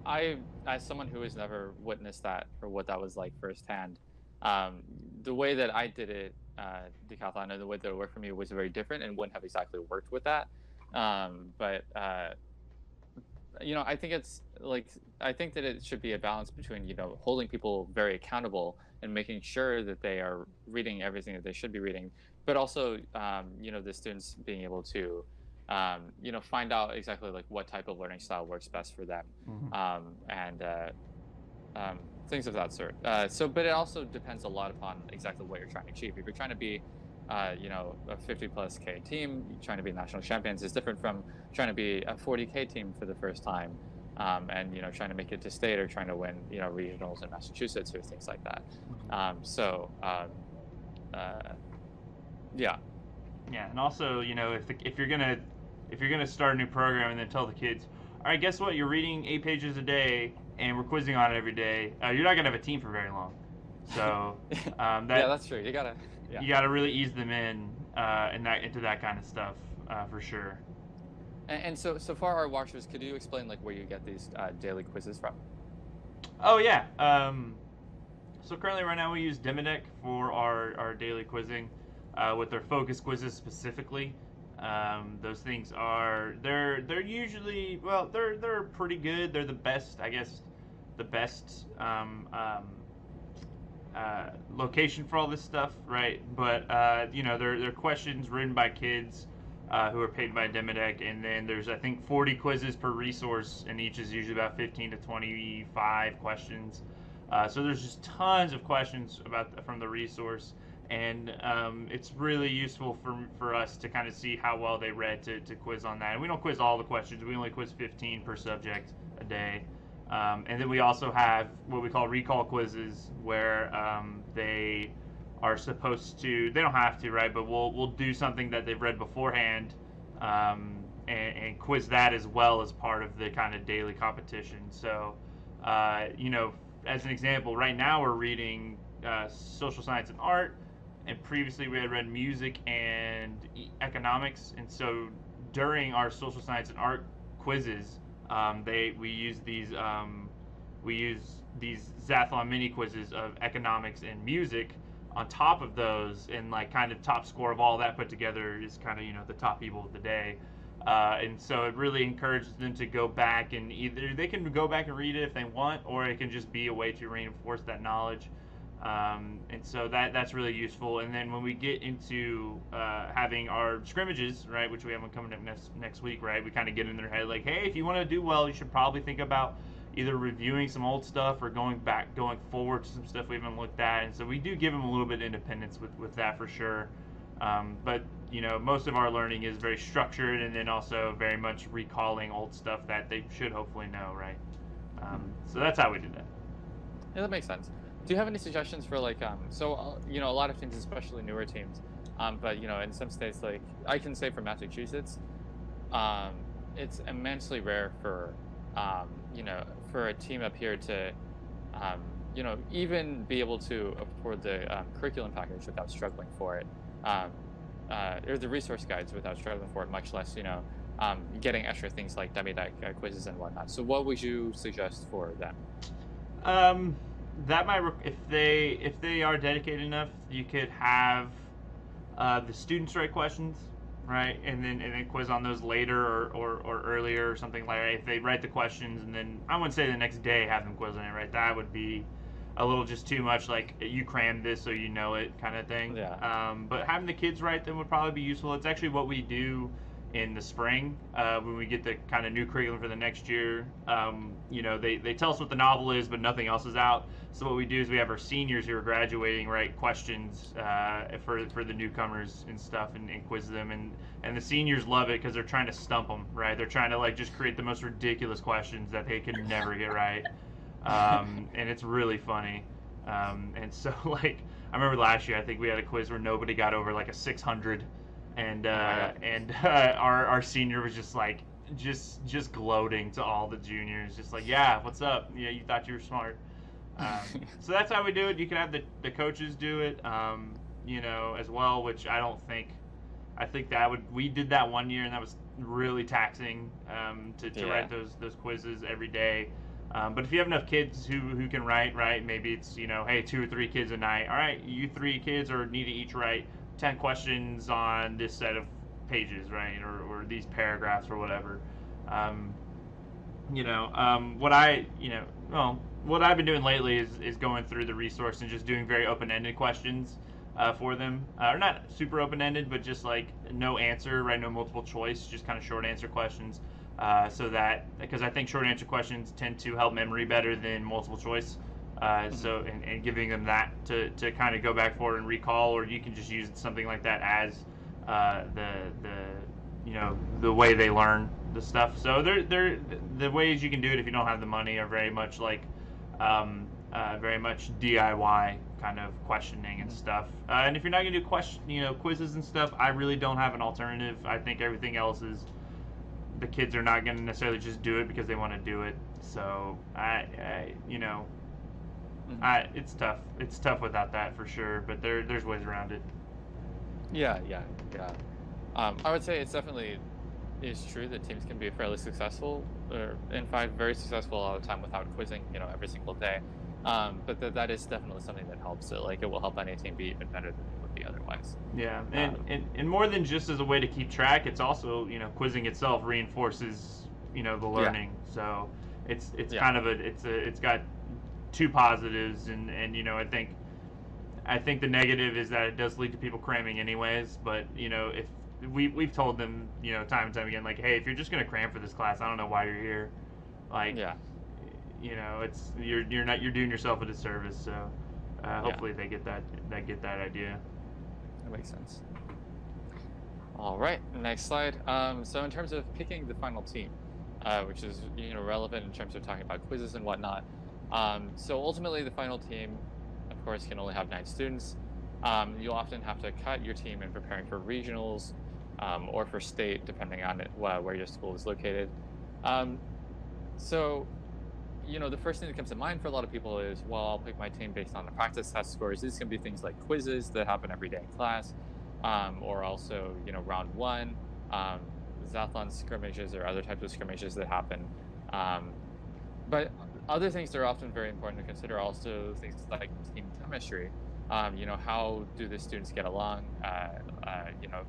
I as someone who has never witnessed that or what that was like firsthand, the way that I did it, decathlon, and the way that it worked for me was very different and wouldn't have exactly worked with that. But I think I think that it should be a balance between holding people very accountable and making sure that they are reading everything that they should be reading, but also the students being able to find out exactly like what type of learning style works best for them, and things of that sort. But it also depends a lot upon exactly what you're trying to achieve. If you're trying to be a 50+ K team, trying to be national champions is different from trying to be a 40K team for the first time, and trying to make it to state or trying to win regionals in Massachusetts or things like that. Yeah. Yeah, and also if you're gonna start a new program and then tell the kids, all right, guess what? You're reading 8 pages a day and we're quizzing on it every day. You're not gonna have a team for very long. So yeah, that's true. You gotta really ease them into that kind of stuff for sure. And so for our watchers, could you explain like where you get these daily quizzes from? Oh yeah. So currently right now we use Demodeck for our daily quizzing, with their focus quizzes specifically. Those things they're usually, well, they're pretty good. They're the best, I guess, location for all this stuff, right? But they're questions written by kids who are paid by Demodeck, and then there's I think 40 quizzes per resource, and each is usually about 15 to 25 questions. So there's just tons of questions from the resource, and it's really useful for us to kind of see how well they read to quiz on that. And we don't quiz all the questions; we only quiz 15 per subject a day. And then we also have what we call recall quizzes, where they are supposed to, they don't have to, right? But we'll do something that they've read beforehand, and quiz that as well as part of the kind of daily competition. So, as an example, right now we're reading social science and art, and previously we had read music and economics. And so during our social science and art quizzes, we use these Decathlon mini quizzes of economics and music on top of those, and like kind of top score of all that put together is kind of the top people of the day. And so it really encourages them to go back, and either they can go back and read it if they want, or it can just be a way to reinforce that knowledge. And so that's really useful. And then when we get into having our scrimmages, right, which we have one coming up next week, right, we kind of get in their head like, hey, if you want to do well, you should probably think about either reviewing some old stuff or going forward to some stuff we haven't looked at. And so we do give them a little bit of independence with that for sure. But most of our learning is very structured, and then also very much recalling old stuff that they should hopefully know, right? So that's how we do that. Yeah, that makes sense. Do you have any suggestions for like a lot of teams, especially newer teams, but in some states, like I can say for Massachusetts, it's immensely rare for for a team up here to even be able to afford the curriculum package without struggling for it, or the resource guides without struggling for it, much less getting extra things like Demodeck quizzes and whatnot. So what would you suggest for them? That might, if they are dedicated enough, you could have the students write questions, right, and then quiz on those later or earlier or something like that. If they write the questions and then I wouldn't say the next day have them quiz on it, right? That would be a little just too much, like you crammed this so you know it kind of thing. Yeah. But having the kids write them would probably be useful. It's actually what we do in the spring when we get the kind of new curriculum for the next year. They tell us what the novel is, but nothing else is out. So what we do is we have our seniors who are graduating write questions for the newcomers and stuff, and quiz them, and the seniors love it because they're trying to stump them, right? They're trying to like just create the most ridiculous questions that they could never get right, and it's really funny. And so like I remember last year I think we had a quiz where nobody got over like a 600, and our senior was just like just gloating to all the juniors, just like, yeah, what's up? Yeah, you thought you were smart. So that's how we do it. You can have the coaches do it, as well, which I think we did that one year, and that was really taxing to write those quizzes every day. But if you have enough kids who can write, right, maybe it's, hey, 2 or 3 kids a night. All right, you 3 kids need to each write 10 questions on this set of pages, right, or these paragraphs or whatever. What I've been doing lately is going through the resource and just doing very open-ended questions for them, or not super open-ended, but just like no answer, right? No multiple choice, just kind of short answer questions. So that, because I think short answer questions tend to help memory better than multiple choice. So and giving them that to kind of go back forward and recall, or you can just use something like that as the way they learn the stuff. So the ways you can do it if you don't have the money are very much like very much DIY kind of questioning and stuff. And if you're not going to do quizzes and stuff, I really don't have an alternative. I think everything else is, the kids are not going to necessarily just do it because they want to do it. So it's tough. It's tough without that for sure. But there's ways around it. Yeah. I would say it's definitely is true that teams can be fairly successful, or in fact very successful a lot of the time without quizzing, every single day. But that is definitely something that helps. It will help any team be even better than it would be otherwise. Yeah, and more than just as a way to keep track, it's also, quizzing itself reinforces, the learning. Yeah. So it's kind of it's got 2 positives, and I think the negative is that it does lead to people cramming anyways. But if we've told them, time and time again, like, hey, if you're just gonna cram for this class, I don't know why you're here. Like, it's you're doing yourself a disservice. So hopefully they get that idea. That makes sense. All right, next slide. So in terms of picking the final team, which is relevant in terms of talking about quizzes and whatnot. So ultimately, the final team, of course, can only have 9 students. You'll often have to cut your team in preparing for regionals or for state, depending on where your school is located. So, the first thing that comes to mind for a lot of people is, well, I'll pick my team based on the practice test scores. These can be things like quizzes that happen every day in class, or also, round 1, decathlon scrimmages or other types of scrimmages that happen. But other things that are often very important to consider also things like team chemistry. How do the students get along?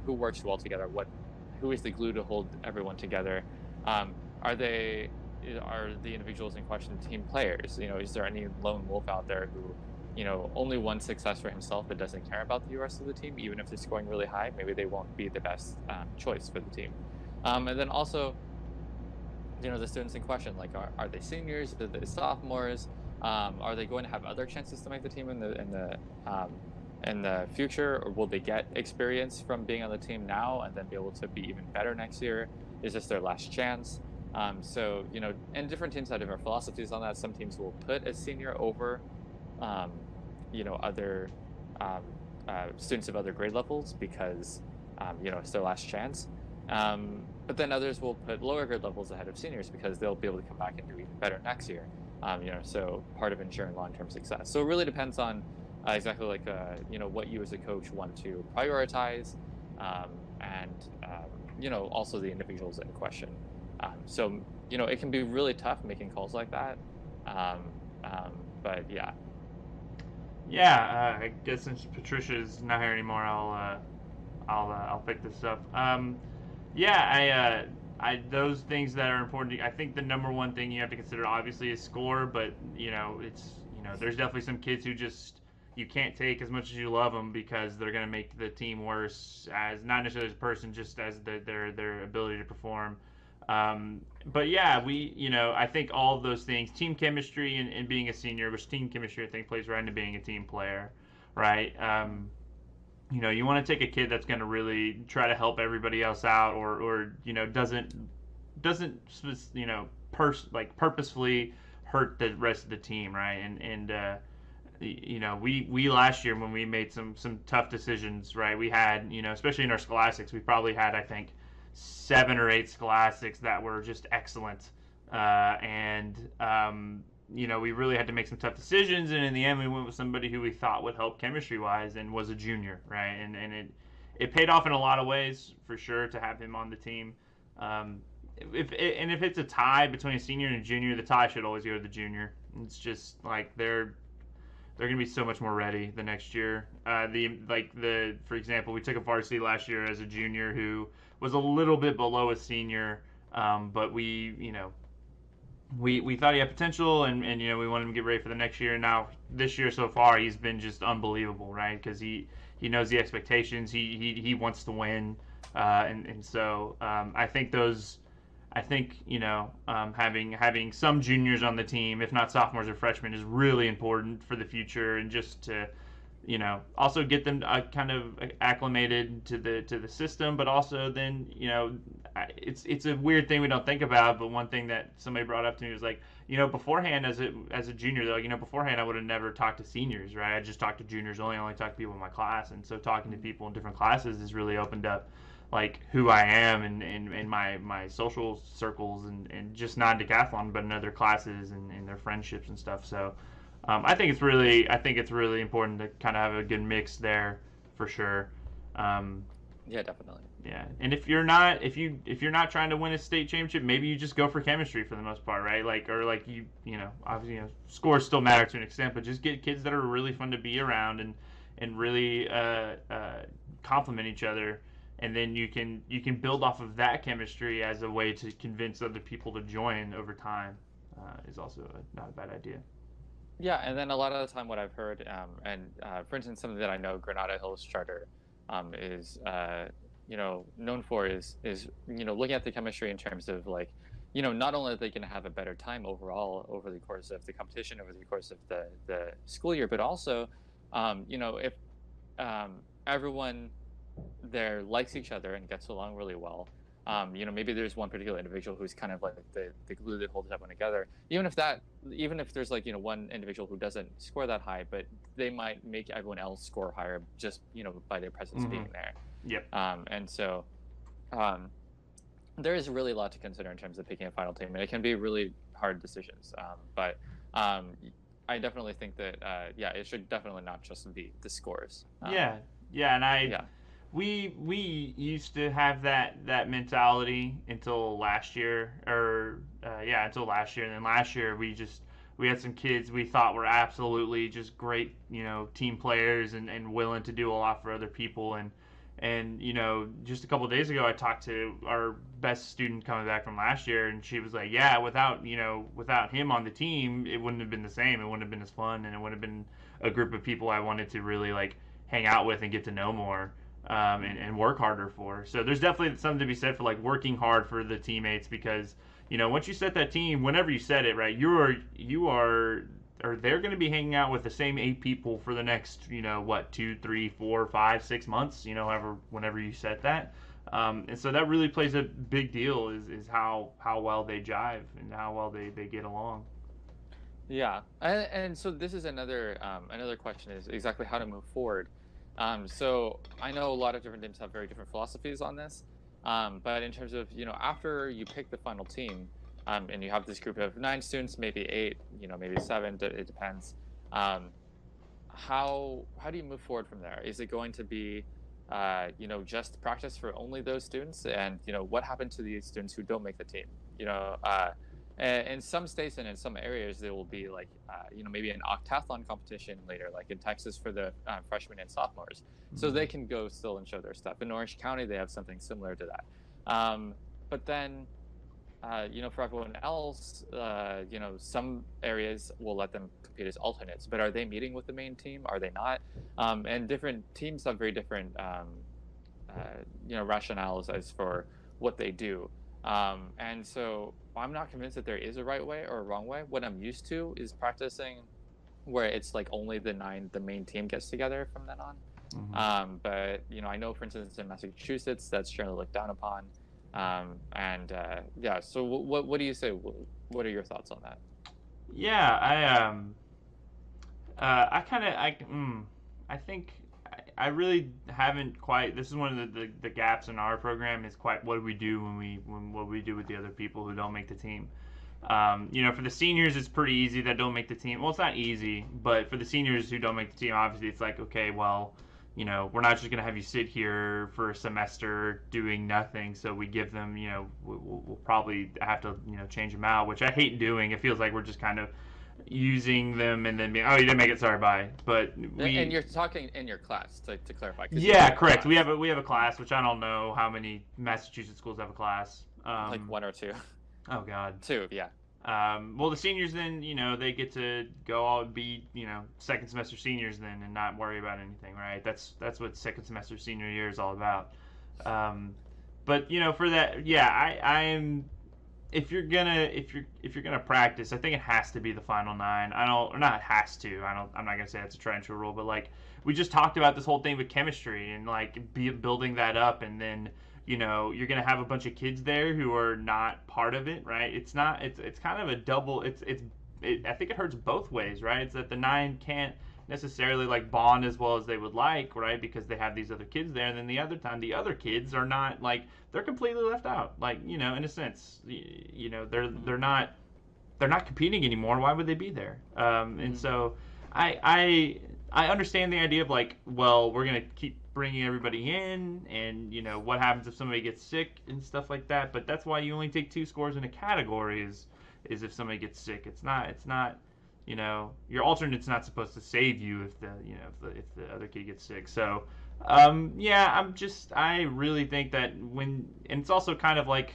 Who works well together? Who is the glue to hold everyone together? Are the individuals in question team players? Is there any lone wolf out there who, only wants success for himself but doesn't care about the rest of the team, even if they're scoring really high? Maybe they won't be the best choice for the team. And then also, the students in question, like, are they seniors? Are they sophomores? Are they going to have other chances to make the team in the future, or will they get experience from being on the team now and then be able to be even better next year? Is this their last chance? So and different teams have different philosophies on that. Some teams will put a senior over, other students of other grade levels because it's their last chance. But then others will put lower grade levels ahead of seniors because they'll be able to come back and do even better next year. So part of ensuring long-term success. So it really depends on exactly like, what you as a coach want to prioritize, and also the individuals in question. So it can be really tough making calls like that. But yeah. Yeah, I guess since Patricia's not here anymore, I'll pick this up. Those things that are important. I think the number one thing you have to consider obviously is score, but there's definitely some kids who just you can't take as much as you love them because they're going to make the team worse, as not necessarily as a person, just as their ability to perform. But yeah, I think all of those things, team chemistry and being a senior, which team chemistry I think plays right into being a team player, right? You want to take a kid that's going to really try to help everybody else out, or doesn't purposefully hurt the rest of the team, right? We last year when we made some tough decisions, right? We had, especially in our scholastics, we probably had, I think, 7 or 8 scholastics that were just excellent, we really had to make some tough decisions, and in the end we went with somebody who we thought would help chemistry wise and was a junior, right? And it paid off in a lot of ways for sure to have him on the team. If it's a tie between a senior and a junior, the tie should always go to the junior. It's just like they're going to be so much more ready the next year. For example, we took a varsity last year as a junior who was a little bit below a senior, but we thought he had potential, and we wanted him to get ready for the next year. Now this year so far, he's been just unbelievable, right? Because he knows the expectations. He wants to win, so I think having some juniors on the team, if not sophomores or freshmen, is really important for the future, and just to also get them kind of acclimated to the system, but also then it's a weird thing we don't think about, but one thing that somebody brought up to me was like, beforehand as a junior, though, beforehand I would have never talked to seniors, right? I just talked to juniors only talked to people in my class, and so talking to people in different classes has really opened up like who I am and my social circles, and just not decathlon but in other classes and their friendships and stuff. So I think it's really important to kind of have a good mix there for sure. Yeah, definitely. Yeah, and if you're not trying to win a state championship, maybe you just go for chemistry for the most part, right? Obviously, scores still matter to an extent, but just get kids that are really fun to be around and really complement each other, and then you can build off of that chemistry as a way to convince other people to join over time. Is also not a bad idea. Yeah, and then a lot of the time what I've heard, for instance, something that I know Granada Hills Charter is known for is looking at the chemistry in terms of not only are they going to have a better time overall over the course of the competition, over the course of the school year, but also if everyone there likes each other and gets along really well. Maybe there's one particular individual who's kind of like the glue that holds everyone together. Even if there's one individual who doesn't score that high, but they might make everyone else score higher just by their presence being there. Yep. And so there is really a lot to consider in terms of picking a final team, and it can be really hard decisions. But I definitely think that it should definitely not just be the scores. We used to have that mentality until last year, until last year. And then last year we had some kids we thought were absolutely just great, team players and willing to do a lot for other people. And just a couple of days ago I talked to our best student coming back from last year, and she was like, yeah, without him on the team, it wouldn't have been the same. It wouldn't have been as fun, and it wouldn't have been a group of people I wanted to really hang out with and get to know more. And work harder for. So there's definitely something to be said for working hard for the teammates, because once you set that team, whenever you set it, right, they're going to be hanging out with the same 8 people for the next 2, 3, 4, 5, 6 months, whenever you set that, and so that really plays a big deal is how well they jive and how well they get along. Yeah, and so this is another question, is exactly how to move forward. So I know a lot of different teams have very different philosophies on this, but in terms of, after you pick the final team, and you have this group of 9 students, maybe 8, maybe 7, it depends. How do you move forward from there? Is it going to be, just practice for only those students? And, what happened to the students who don't make the team? In some states and in some areas, there will be maybe an octathlon competition later, like in Texas for the freshmen and sophomores. Mm-hmm. So they can go still and show their stuff. In Orange County, they have something similar to that. But then, for everyone else, some areas will let them compete as alternates. But are they meeting with the main team? Are they not? And different teams have very different, rationales as for what they do. And so I'm not convinced that there is a right way or a wrong way. What I'm used to is practicing where it's like only the main team gets together from then on. But I know, for instance, in Massachusetts, that's generally looked down upon. Yeah. So what do you say? What are your thoughts on that? Yeah, I think I really haven't quite. This is one of the gaps in our program is quite what do we do when what we do with the other people who don't make the team. For the seniors, it's pretty easy that don't make the team. Well, it's not easy, but for the seniors who don't make the team, obviously, it's like, okay, well, we're not just going to have you sit here for a semester doing nothing. So we give them, we'll probably have to, change them out, which I hate doing. It feels like we're just kind of using them and then being, oh, you didn't make it, sorry, bye. But and you're talking in your class to clarify. Yeah, correct. Class. We have a class, which I don't know how many Massachusetts schools have a class. Like one or two. Oh God. Two, yeah. Well, the seniors then, they get to go all be, second semester seniors then and not worry about anything, right? That's what second semester senior year is all about. But for that, yeah, I'm. If you're gonna practice, I think it has to be the final 9. Or not has to. I'm not gonna say that's a try and true rule, but like we just talked about this whole thing with chemistry and like building that up, and then you're gonna have a bunch of kids there who are not part of it, right? It's kind of a double. I think it hurts both ways, right? It's that the 9 can't necessarily like bond as well as they would like, right? Because they have these other kids there, and then the other kids are not like they're completely left out, like in a sense, they're not competing anymore. Why would they be there? And so I understand the idea of like, well, we're gonna keep bringing everybody in, and what happens if somebody gets sick and stuff like that. But that's why you only take 2 scores in a category is if somebody gets sick. It's not your alternate's not supposed to save you if the other kid gets sick. So I really think that and it's also kind of like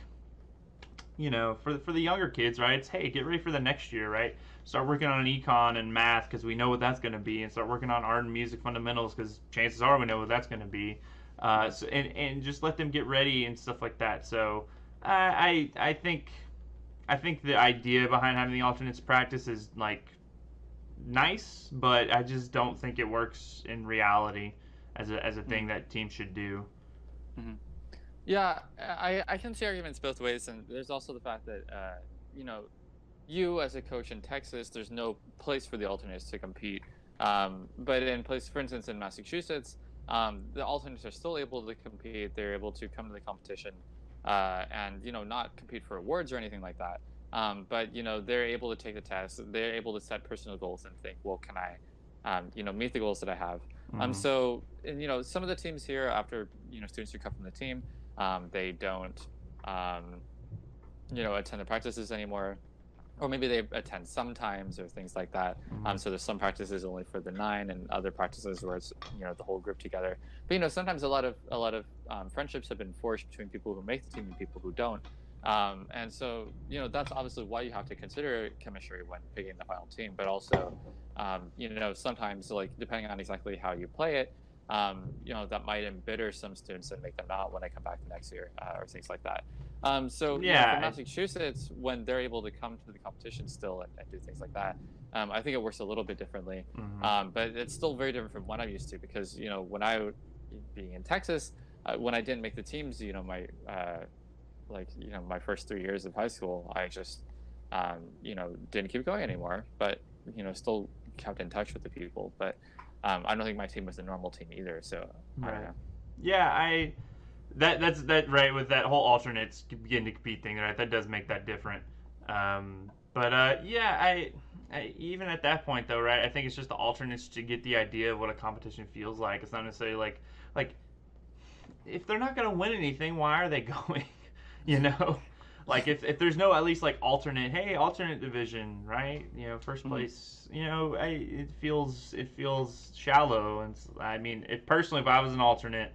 for the younger kids, right? It's, hey, get ready for the next year, right? Start working on econ and math because we know what that's going to be, and start working on art and music fundamentals because chances are we know what that's going to be. And just let them get ready and stuff like that. So I think the idea behind having the alternates practice is like nice, but I just don't think it works in reality as a thing that teams should do. Mm-hmm. Yeah, I can see arguments both ways, and there's also the fact that you as a coach in Texas, there's no place for the alternates to compete. But in place, for instance, in Massachusetts, the alternates are still able to compete. They're able to come to the competition and not compete for awards or anything like that. But they're able to take the test. They're able to set personal goals and think, well, can I meet the goals that I have? So some of the teams here, after students who come from the team, they don't attend the practices anymore, or maybe they attend sometimes or things like that. So there's some practices only for the 9 and other practices where it's the whole group together. But sometimes a lot of friendships have been forged between people who make the team and people who don't. And so that's obviously why you have to consider chemistry when picking the final team, but also sometimes, like, depending on exactly how you play it, that might embitter some students and make them not want to come back the next year or things like that. For Massachusetts, when they're able to come to the competition still and do things like that, I think it works a little bit differently. But it's still very different from what I'm used to, because when I being in Texas, when I didn't make the teams, my my first 3 years of high school, I just didn't keep going anymore, but still kept in touch with the people. But I don't think my team was a normal team either, so I don't know. Yeah, that's right, with that whole alternates begin to compete thing, right? That does make that different. I even at that point though, right? I think it's just the alternates to get the idea of what a competition feels like. It's not necessarily like if they're not going to win anything, why are they going? Like if there's no at least like alternate division, right? First place. It feels shallow, and I mean, personally, if I was an alternate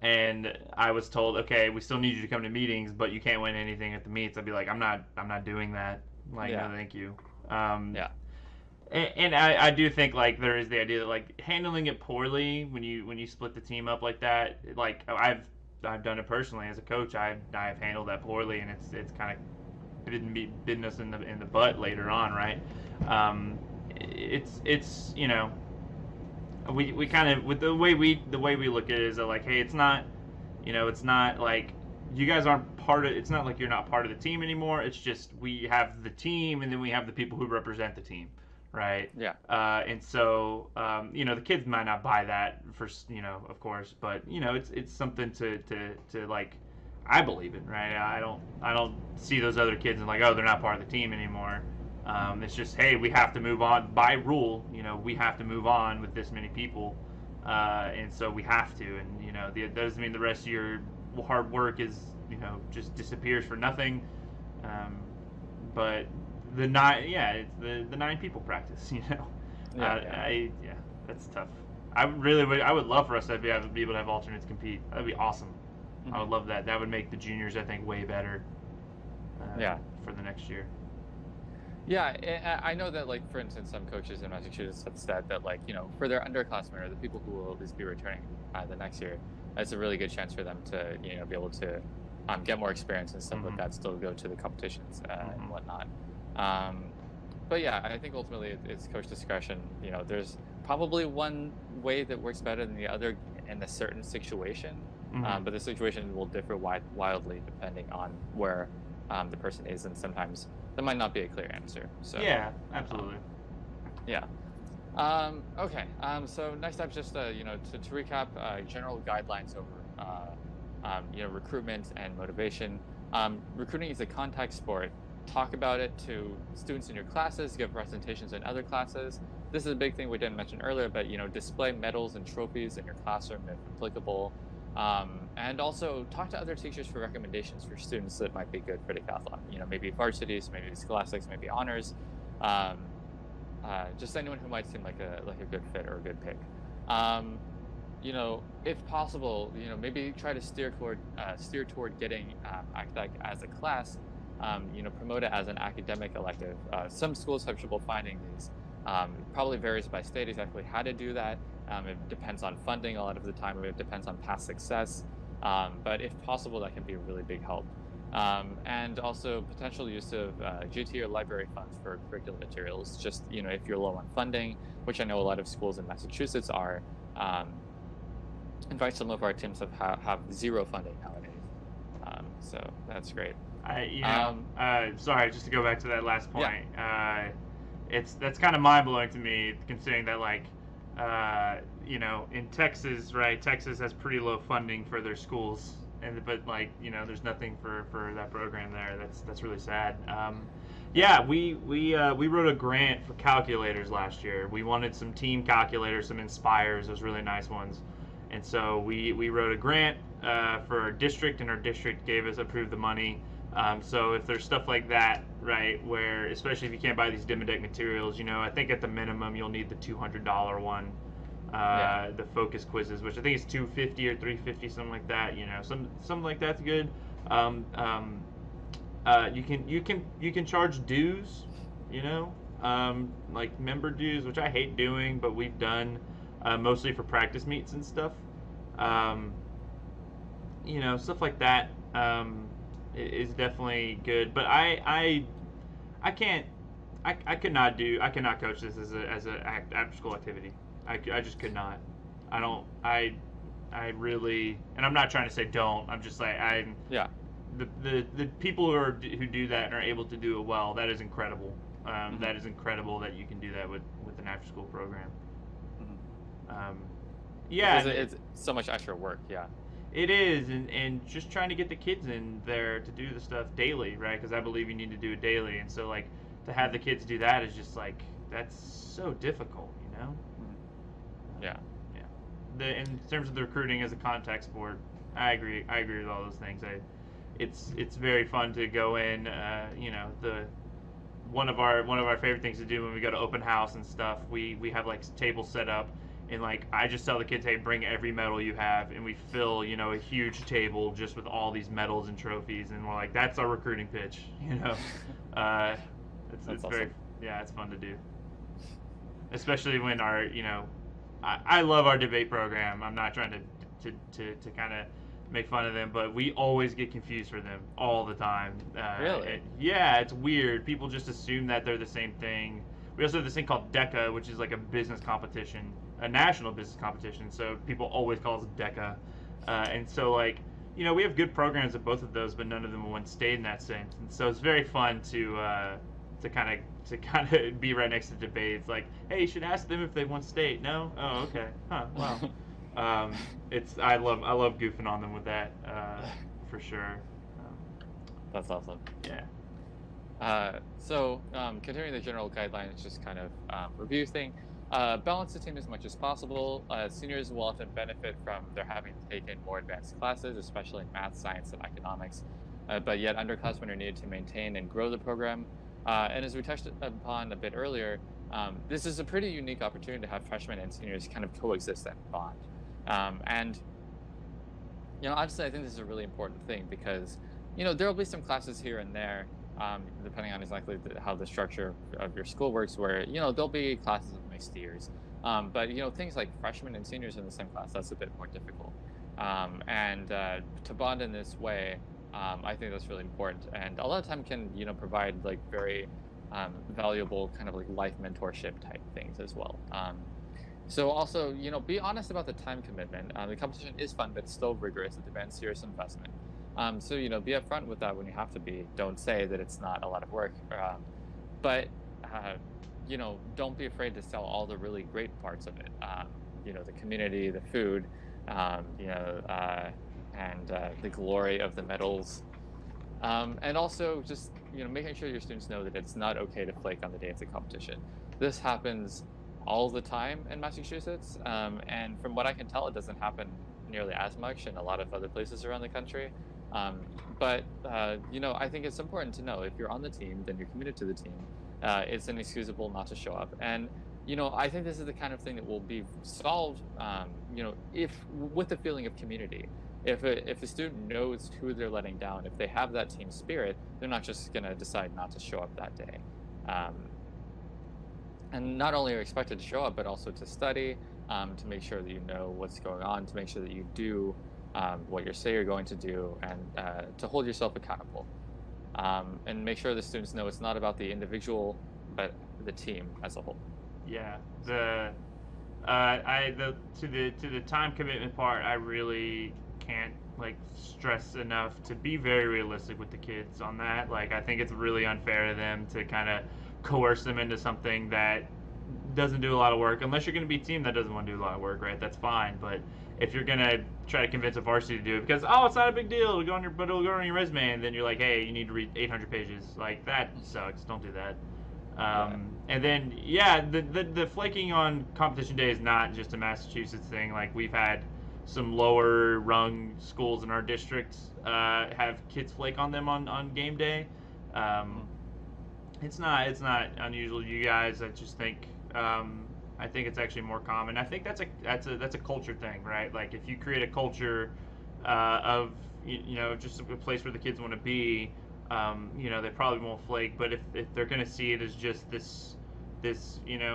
and I was told, okay, we still need you to come to meetings, but you can't win anything at the meets, I'd be like, I'm not doing that. Like, no, thank you. And I do think like there is the idea that like handling it poorly when you split the team up like that. Like I've done it personally as a coach. I've handled that poorly, and it's kind of bitten us in the butt later on, right? It's we kind of, with the way we look at it is that, like, hey, it's not, it's not like you guys aren't part of, it's not like you're not part of the team anymore. It's just we have the team, and then we have the people who represent the team, right? Yeah. And so the kids might not buy that for, of course, but it's something to like, I believe in, right? I don't see those other kids and like, oh, they're not part of the team anymore. It's just, hey, we have to move on by rule. We have to move on with this many people, and so we have to. And that doesn't mean the rest of your hard work is just disappears for nothing. But the it's the 9 people practice. Yeah, that's tough. I would love for us to be able to have alternates compete. That'd be awesome. Mm-hmm. I would love that. That would make the juniors, I think, way better. For the next year. Yeah, I know that, like, for instance, some coaches in Massachusetts have said that, like, for their underclassmen or the people who will at least be returning the next year, it's a really good chance for them to, be able to get more experience and stuff like that, still go to the competitions and whatnot. But yeah, I think ultimately it's coach discretion. There's probably one way that works better than the other in a certain situation, but the situation will differ wildly depending on where the person is, and sometimes there might not be a clear answer. So yeah, absolutely. Okay. So next up, just to recap, general guidelines over recruitment and motivation. Recruiting is a contact sport. Talk about it to students in your classes. Give presentations in other classes. This is a big thing we didn't mention earlier, but display medals and trophies in your classroom if applicable. And also talk to other teachers for recommendations for students that might be good for decathlon. Maybe varsities, maybe scholastics, maybe honors. Just anyone who might seem like a good fit or a good pick. If possible, maybe try to steer toward getting ACDEC as a class. Promote it as an academic elective. Some schools have trouble finding these. Probably varies by state exactly how to do that. It depends on funding a lot of the time. It depends on past success. But if possible, that can be a really big help. And also potential use of GT or library funds for curriculum materials. Just, if you're low on funding, which I know a lot of schools in Massachusetts are. In fact, some of our teams have zero funding nowadays. So that's great. Sorry, just to go back to that last point. That's kind of mind-blowing to me, considering that, like, in Texas, right? Texas has pretty low funding for their schools, but there's nothing for that program there. That's really sad. We wrote a grant for calculators last year. We wanted some team calculators, some Inspires, those really nice ones, and so we wrote a grant for our district, and our district approved the money. So if there's stuff like that, right, where, especially if you can't buy these Dimodec materials, I think at the minimum you'll need the $200 one, the focus quizzes, which I think is $250 or $350, something like that. Something like that's good. You can charge dues, like member dues, which I hate doing, but we've done mostly for practice meets and stuff. Stuff like that. Is definitely good, but I cannot coach this as a after school activity. I just could not. I really, and I'm not trying to say don't. I'm just like the people who do that and are able to do it well. That is incredible. That is incredible that you can do that with an after school program. It's so much extra work. It is, and just trying to get the kids in there to do the stuff daily, right? Because I believe you need to do it daily, and so, like, to have the kids do that is just like, that's so difficult, In terms of the recruiting as a contact sport, I agree with all those things. It's very fun to go in. One of our favorite things to do when we go to open house and stuff, we have, like, tables set up. And, like, I just tell the kids, hey, bring every medal you have, and we fill, a huge table just with all these medals and trophies, and we're like, that's our recruiting pitch, It's awesome. It's fun to do. Especially when our, I love our debate program. I'm not trying to kind of make fun of them, but we always get confused for them all the time. Really? Yeah, it's weird. People just assume that they're the same thing. We also have this thing called DECA, which is like a business competition, a national business competition. So people always call us DECA, and so like we have good programs at both of those, but none of them won state in that sense. And so it's very fun to kind of be right next to debates. Like, hey, you should ask them if they won state. No? Oh, okay. Huh. Wow. I love goofing on them with that, for sure. That's awesome. Yeah. So continuing the general guidelines, just kind of review thing. Balance the team as much as possible. Seniors will often benefit from their having taken more advanced classes, especially in math, science, and economics. But yet underclassmen are needed to maintain and grow the program. And as we touched upon a bit earlier, this is a pretty unique opportunity to have freshmen and seniors kind of coexist and bond. And honestly, I think this is a really important thing because there will be some classes here and there, depending on exactly how the structure of your school works, where there'll be classes of mixed years. But things like freshmen and seniors in the same class, that's a bit more difficult. And to bond in this way, I think that's really important, and a lot of time can provide like very valuable kind of like life mentorship type things as well. So also be honest about the time commitment. The competition is fun, but it's still rigorous. It demands serious investment. So be upfront with that when you have to be. Don't say that it's not a lot of work, but don't be afraid to sell all the really great parts of it. The community, the food, and the glory of the medals, and also just making sure your students know that it's not okay to flake on the day of the competition. This happens all the time in Massachusetts, and from what I can tell, it doesn't happen nearly as much in a lot of other places around the country. But I think it's important to know if you're on the team, then you're committed to the team. It's inexcusable not to show up, and I think this is the kind of thing that will be solved, if with the feeling of community. If a student knows who they're letting down, if they have that team spirit, they're not just going to decide not to show up that day. And not only are you expected to show up, but also to study, to make sure that you know what's going on, to make sure that you do what you say you're going to do, and to hold yourself accountable. And make sure the students know it's not about the individual, but the team as a whole. Yeah. To the time commitment part, I really can't stress enough to be very realistic with the kids on that. I think it's really unfair to them to kind of coerce them into something that doesn't do a lot of work, unless you're going to be a team that doesn't want to do a lot of work, right? That's fine. But if you're going to try to convince a varsity to do it because it's not a big deal, it'll go on your resume, and then you're like, hey, you need to read 800 pages, that sucks. Don't do that. And then the flaking on competition day is not just a Massachusetts thing. We've had some lower rung schools in our district have kids flake on them on game day. It's not unusual to you guys. I just think I think it's actually more common. I think that's a culture thing, right? If you create a culture of just a place where the kids want to be, they probably won't flake. But if they're going to see it as just this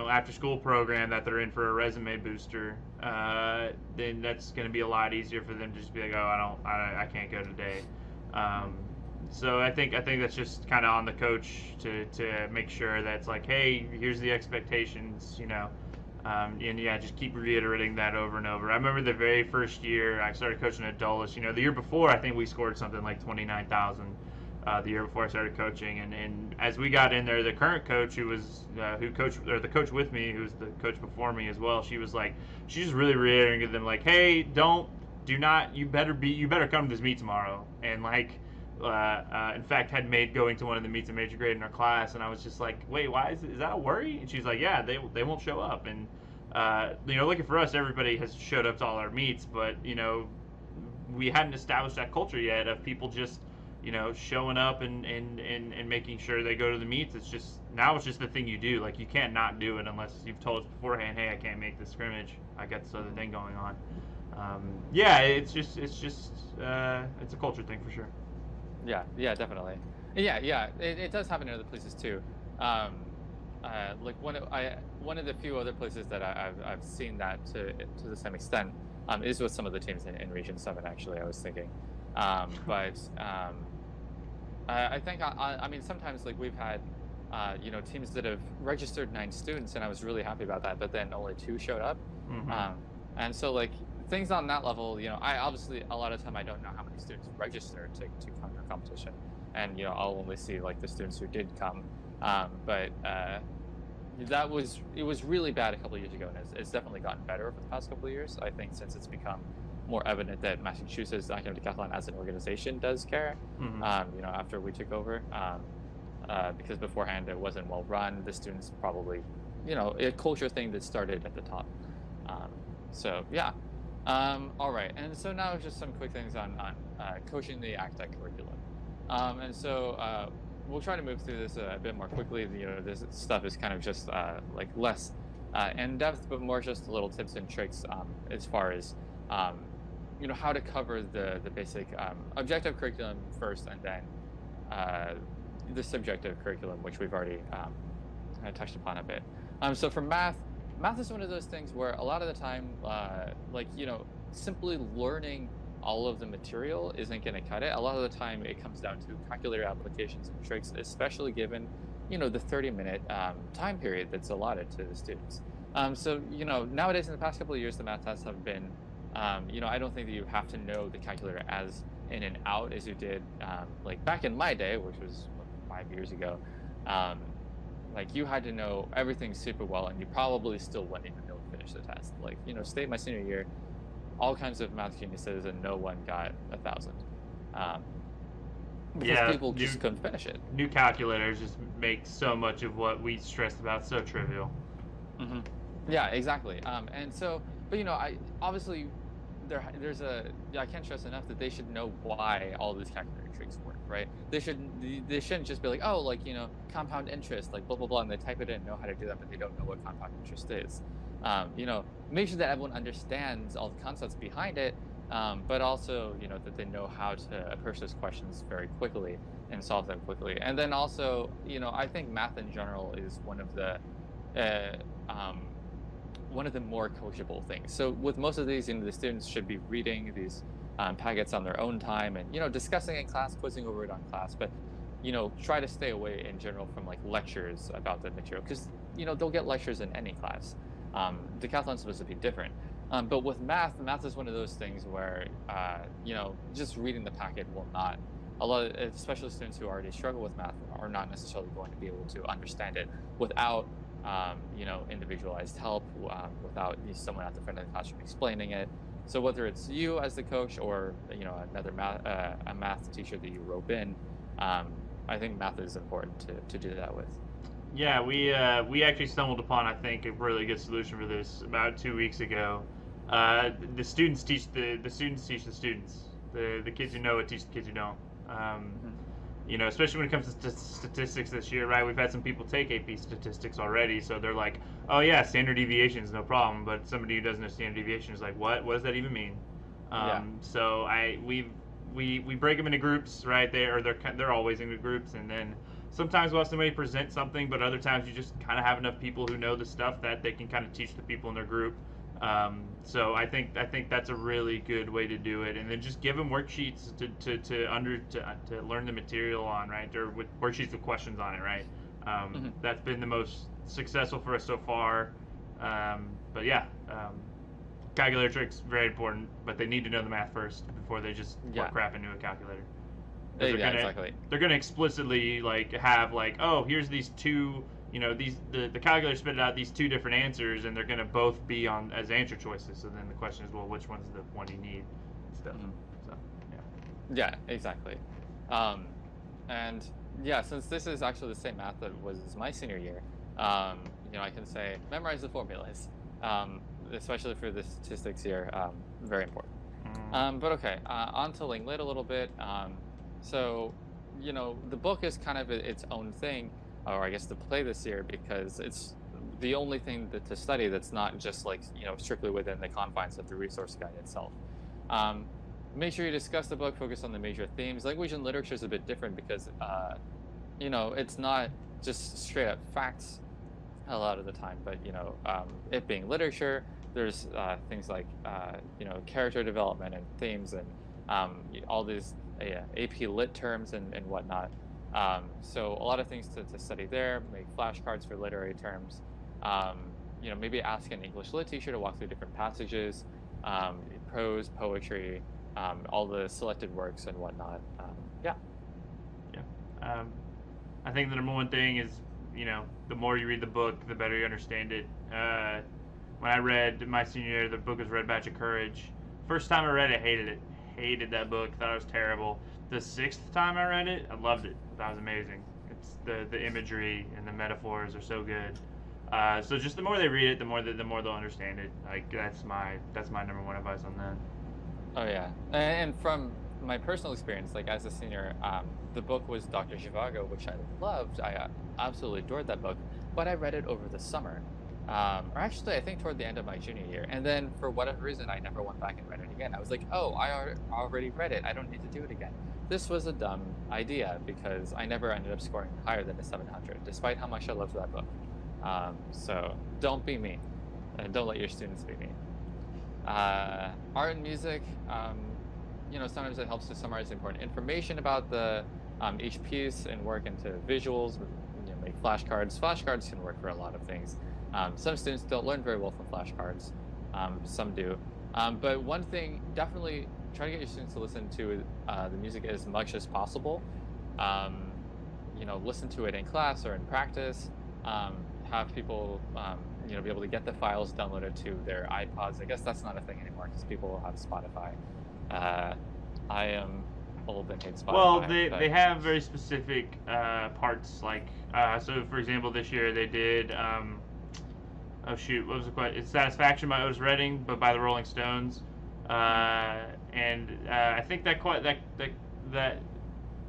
after school program that they're in for a resume booster, then that's going to be a lot easier for them to just be like, I can't go today. So I think that's just kind of on the coach to make sure that it's hey, here's the expectations, and just keep reiterating that over and over. I remember the very first year I started coaching at Dulles. The year before I think we scored something like 29,000. The year before I started coaching, and as we got in there, the current coach the coach with me, who's the coach before me as well, she's just really reiterating to them hey, you better come to this meet tomorrow, and in fact had made going to one of the meets a major grade in our class, and I was just wait, why is that a worry? And she's yeah, they won't show up, and lucky for us, everybody has showed up to all our meets, but we hadn't established that culture yet of people just showing up and making sure they go to the meets. It's just the thing you do. You can't not do it unless you've told us beforehand, hey, I can't make this scrimmage, I got this other thing going on. It's a culture thing for sure. Yeah, definitely. Yeah, it does happen in other places too. like one of the few other places that I've seen that to the same extent is with some of the teams in Region 7. Actually, I was thinking, but I think I mean sometimes like we've had teams that have registered 9 students, and I was really happy about that, but then only 2 showed up. And so like things on that level, I obviously a lot of time I don't know how many students register to come to a competition, and I'll only see like the students who did come. But it was really bad a couple of years ago, and it's definitely gotten better over the past couple of years. I think since it's become more evident that Massachusetts Academic Decathlon as an organization does care. After we took over, because beforehand it wasn't well run. The students probably, a culture thing that started at the top. So yeah. All right, and so now just some quick things on coaching the ACTEC curriculum. And so we'll try to move through this a bit more quickly. This stuff is kind of just like less in depth, but more just little tips and tricks as far as how to cover the basic objective curriculum first, and then the subjective curriculum, which we've already touched upon a bit. So for math is one of those things where a lot of the time, simply learning all of the material isn't going to cut it. A lot of the time it comes down to calculator applications and tricks, especially given, the 30-minute time period that's allotted to the students. So, nowadays in the past couple of years, the math tests have been, I don't think that you have to know the calculator as in and out as you did, like back in my day, which was 5 years ago. Like you had to know everything super well, and you probably still wouldn't even be able to finish the test. Like, State my senior year, all kinds of math geniuses, and no one got 1,000. Because people just couldn't finish it. New calculators just make so much of what we stressed about so trivial. Yeah, exactly. And so, but I obviously I can't stress enough that they should know why all these calculator tricks work, right? They shouldn't just be like, oh, like, compound interest, like blah, blah, blah, and they type it in and know how to do that, but they don't know what compound interest is. Make sure that everyone understands all the concepts behind it, but also, that they know how to approach those questions very quickly and solve them quickly. And then also, I think math in general is one of the more coachable things. So with most of these, the students should be reading these packets on their own time and, discussing in class, quizzing over it on class, but, try to stay away in general from like lectures about the material, because, they'll get lectures in any class. Decathlon's supposed to be different. But with math is one of those things where, just reading the packet will not, especially students who already struggle with math are not necessarily going to be able to understand it without individualized help, without someone at the front of the classroom explaining it. So whether it's you as the coach or another math teacher that you rope in, I think math is important to do that with. Yeah, we actually stumbled upon, I think, a really good solution for this about 2 weeks ago. The students teach the students teach the students. The kids who know it teach the kids who don't. Especially when it comes to statistics this year, right? We've had some people take AP statistics already, so they're like, oh yeah, standard deviation is no problem. But somebody who doesn't know standard deviation is like, what? What does that even mean? So we break them into groups, right? They're always into groups, and then sometimes we'll have somebody present something, but other times you just kind of have enough people who know the stuff that they can kind of teach the people in their group. So I think that's a really good way to do it, and then just give them worksheets to learn the material on, right? Or with worksheets with questions on it, right? That's been the most successful for us so far. But yeah, calculator tricks very important, but they need to know the math first before they just pour crap into a calculator. Exactly. They're gonna explicitly have oh, here's these two. The calculator spit out these 2 different answers, and they're going to both be on as answer choices. So then the question is, well, which one's the one you need? Stuff. So, yeah. Yeah, exactly. And yeah, since this is actually the same math that was my senior year, I can say memorize the formulas, especially for the statistics here. Very important. But okay, on to Linglet a little bit. So, the book is kind of its own thing, or I guess to play this year, because it's the only thing to study that's not just strictly within the confines of the resource guide itself. Make sure you discuss the book, focus on the major themes. Language and literature is a bit different because, it's not just straight up facts. a lot of the time. But it being literature, there's things like character development and themes and all these AP Lit terms and whatnot. So a lot of things to study there. Make flashcards for literary terms. Maybe ask an English Lit teacher to walk through different passages, prose, poetry, all the selected works and whatnot. Yeah. I think the number one thing is, the more you read the book, the better you understand it. When I read my senior year, the book was Red Badge of Courage. First time I read it, hated it. Hated that book. Thought it was terrible. The sixth time I read it, I loved it. That was amazing. It's the imagery and the metaphors are so good. So just the more they read it, the more they'll understand it. Like that's my number one advice on that. Oh yeah, and from my personal experience, like as a senior, the book was Dr. Zhivago, which I loved. I absolutely adored that book, but I read it over the summer, or actually I think toward the end of my junior year, and then for whatever reason I never went back and read it again. I was like, oh, I already read it. I don't need to do it again. This was a dumb idea because I never ended up scoring higher than a 700, despite how much I loved that book. So don't be me, and don't let your students be me. Art and music, sometimes it helps to summarize important information about the each piece and work into visuals. Make flashcards. Flashcards can work for a lot of things. Some students don't learn very well from flashcards. Some do. But one thing, definitely try to get your students to listen to the music as much as possible. Listen to it in class or in practice. Have people, be able to get the files downloaded to their iPods. I guess that's not a thing anymore because people will have Spotify. I am old and hate Spotify. Well, they have very specific parts. Like, so for example, this year they did. What was the question? It's "Satisfaction" by Otis Redding, but by the Rolling Stones. And I think that.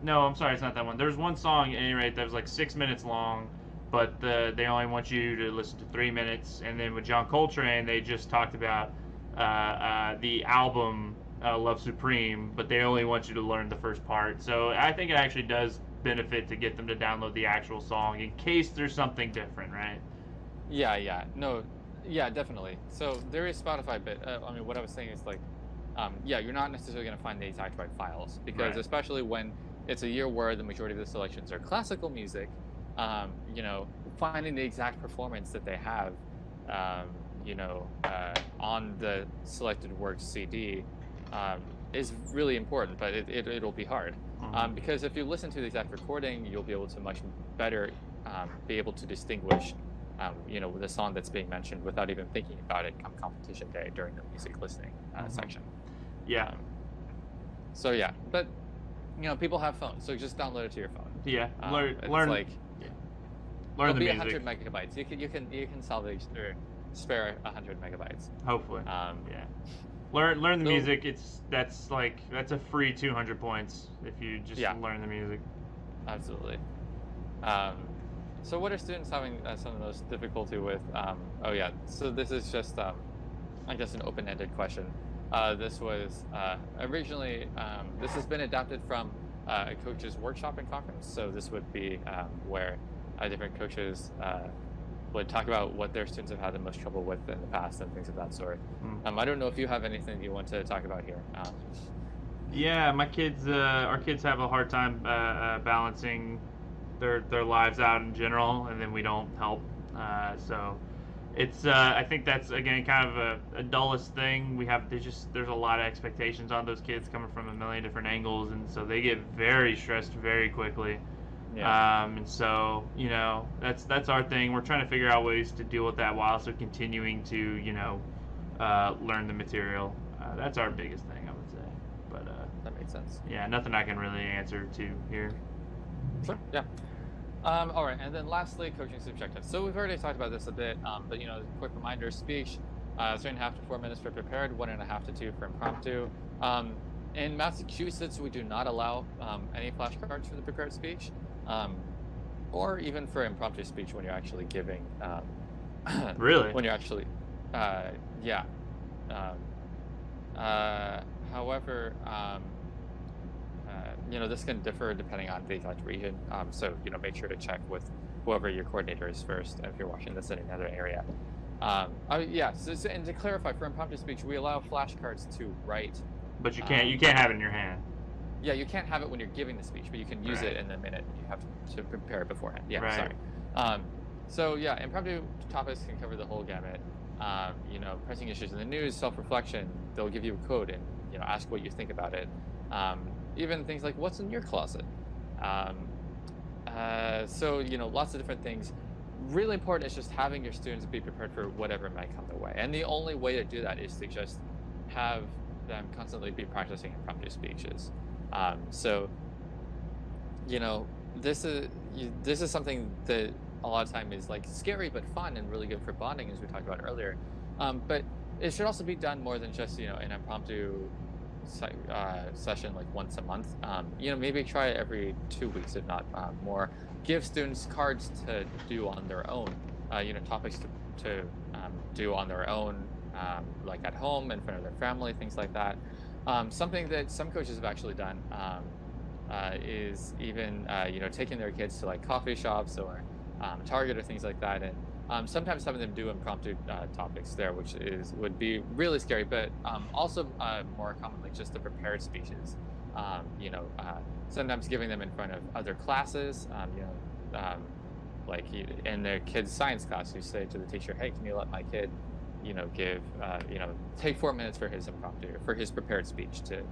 No, I'm sorry, it's not that one. There's one song at any rate that was like 6 minutes long. But they only want you to listen to 3 minutes. And then with John Coltrane, they just talked about the album Love Supreme, but they only want you to learn the first part. So I think it actually does benefit to get them to download the actual song in case there's something different, right? Yeah. No, yeah, definitely. So there is Spotify, but what I was saying is like, you're not necessarily going to find the exact right files because Right. especially when it's a year where the majority of the selections are classical music, finding the exact performance that they have, on the selected works CD is really important, but it'll be hard. Mm-hmm. Because if you listen to the exact recording, you'll be able to much better be able to distinguish, the song that's being mentioned without even thinking about it come competition day during the music listening section. Yeah. So yeah, but people have phones, so just download it to your phone. Yeah. It's Learn like learn the it'll be music. 100 megabytes. You can salvage or spare 100 megabytes. Hopefully. Yeah. Learn the So- music. That's a free 200 points if you just learn the music. Absolutely. So what are students having some of the most difficulty with? So this is just, I guess, an open-ended question. This was originally, this has been adapted from a coach's workshop and conference. So this would be where different coaches would talk about what their students have had the most trouble with in the past and things of that sort. I don't know if you have anything you want to talk about here. Yeah, my kids, our kids have a hard time balancing their lives out in general, and then we don't help. So it's I think that's again kind of a dullest thing. There's a lot of expectations on those kids coming from a million different angles, and so they get very stressed very quickly. Yeah. And so that's our thing. We're trying to figure out ways to deal with that while also continuing to learn the material. That's our biggest thing, I would say. But That makes sense. yeah, nothing I can really answer to here. Sure. Yeah. All right, and then lastly, coaching subjectives. So we've already talked about this a bit, but quick reminder: speech, 3.5 to 4 minutes for prepared, 1.5 to 2 for impromptu. In Massachusetts, we do not allow any flashcards for the prepared speech, or even for impromptu speech when you're actually giving. Really? When you're actually, yeah. However, this can differ depending on the exact region. So make sure to check with whoever your coordinator is first, if you're watching this in another area. And to clarify, for impromptu speech, we allow flashcards to write. But you can't have it in your hand. Yeah, you can't have it when you're giving the speech, but you can use it in the minute. You have to prepare it beforehand. Yeah, right. Sorry. Impromptu topics can cover the whole gamut. Pressing issues in the news, self-reflection. They'll give you a code and ask what you think about it. Even things like what's in your closet. Lots of different things. Really important is just having your students be prepared for whatever might come their way. And the only way to do that is to just have them constantly be practicing impromptu speeches. This is something that a lot of time is like scary but fun and really good for bonding, as we talked about earlier. But it should also be done more than just an impromptu session like once a month. Maybe try it every 2 weeks, if not more. Give students cards to do on their own. Topics to do on their own, like at home in front of their family, things like that. Something that some coaches have actually done is even taking their kids to like coffee shops or Target or things like that, and sometimes having them do impromptu topics there, which would be really scary, but also more commonly just the prepared speeches. Sometimes giving them in front of other classes. Like in their kid's science class, you say to the teacher, "Hey, can you let my kid take 4 minutes for his prepared speech to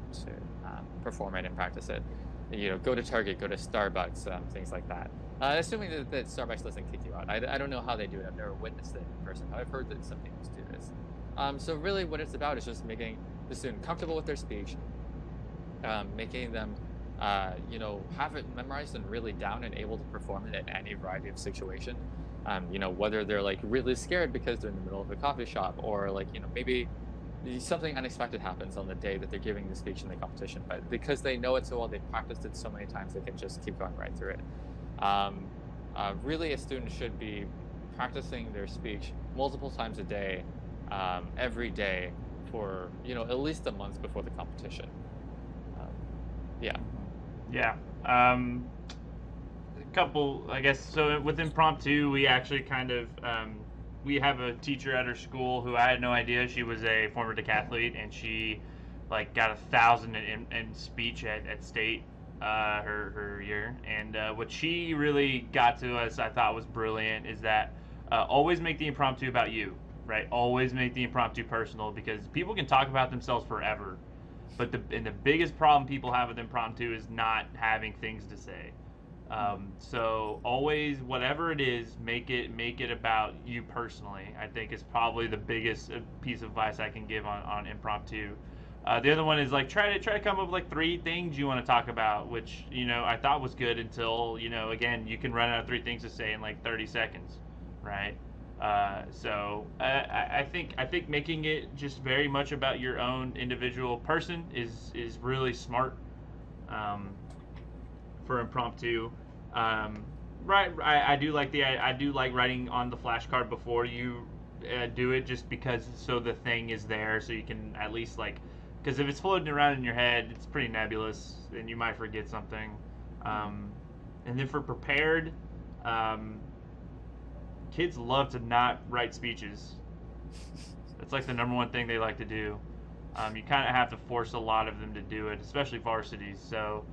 perform it and practice it. Go to Target, go to Starbucks, things like that. Assuming that Starbucks doesn't kick you out. I don't know how they do it. I've never witnessed it in person. I've heard that some people do this. So really what it's about is just making the student comfortable with their speech, making them have it memorized and really down and able to perform it in any variety of situation. Whether they're like really scared because they're in the middle of a coffee shop, or like maybe something unexpected happens on the day that they're giving the speech in the competition, but because they know it so well, they've practiced it so many times, they can just keep going right through it. Really, a student should be practicing their speech multiple times a day, every day for at least a month before the competition. Couple, I guess. So with impromptu, we actually kind of we have a teacher at our school who I had no idea. She was a former decathlete, and she like got 1,000 in speech at state her year. And what she really got to us, I thought was brilliant, is that always make the impromptu about you, right? Always make the impromptu personal, because people can talk about themselves forever, but the biggest problem people have with impromptu is not having things to say. So always, whatever it is, make it about you personally. I think is probably the biggest piece of advice I can give on impromptu. The other one is like try to come up with like 3 things you want to talk about, which I thought was good until again, you can run out of 3 things to say in like 30 seconds, right? So I think making it just very much about your own individual person is really smart for impromptu. Right, I do like writing on the flashcard before you do it, just because so the thing is there, so you can at least because if it's floating around in your head, it's pretty nebulous, and you might forget something. And then for prepared, kids love to not write speeches. That's like the number one thing they like to do. You kind of have to force a lot of them to do it, especially varsities. So,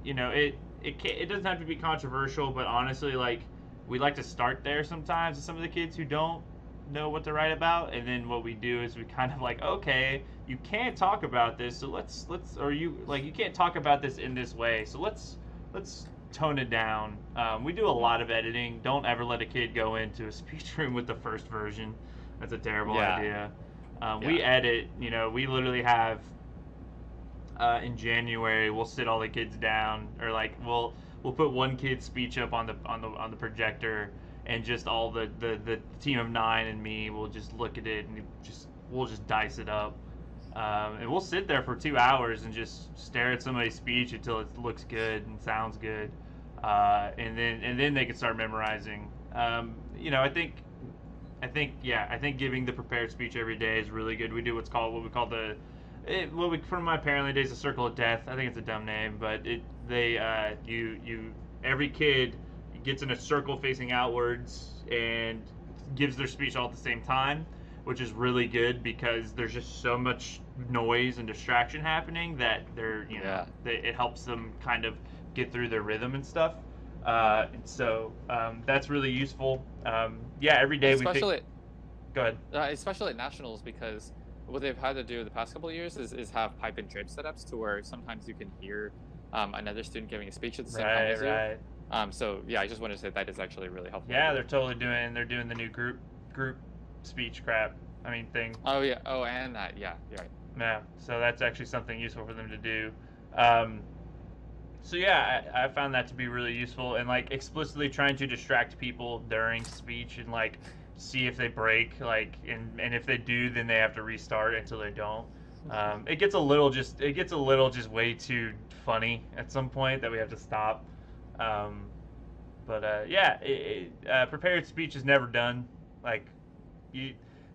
it doesn't have to be controversial, but honestly, we like to start there sometimes with some of the kids who don't know what to write about, and then what we do is we kind of okay, you can't talk about this, so you can't talk about this in this way, so let's tone it down. We do a lot of editing. Don't ever let a kid go into a speech room with the first version. That's a terrible idea. We edit. We literally have in January we'll sit all the kids down, or we'll put one kid's speech up on the projector, and just all the team of 9 and me will just look at it, and we'll just dice it up. And we'll sit there for 2 hours and just stare at somebody's speech until it looks good and sounds good, and then they can start memorizing. I think giving the prepared speech every day is really good. We do what we call from my Parently days, the circle of death. I think it's a dumb name, but you every kid gets in a circle facing outwards and gives their speech all at the same time, which is really good because there's just so much noise and distraction happening that it helps them kind of get through their rhythm and stuff. And so that's really useful. Every day especially, Go ahead. Especially at nationals, because what they've had to do the past couple of years is have pipe and drip setups to where sometimes you can hear another student giving a speech at the same time as you. So yeah, I just wanted to say that is actually really helpful. Yeah, they're doing the new group speech thing. Oh yeah. Oh, and that. Yeah, you're right. Yeah, so that's actually something useful for them to do. So yeah, I found that to be really useful, and like explicitly trying to distract people during speech and like see if they break, and if they do, then they have to restart until they don't. It gets a little just way too funny at some point that we have to stop. Prepared speech is never done. Like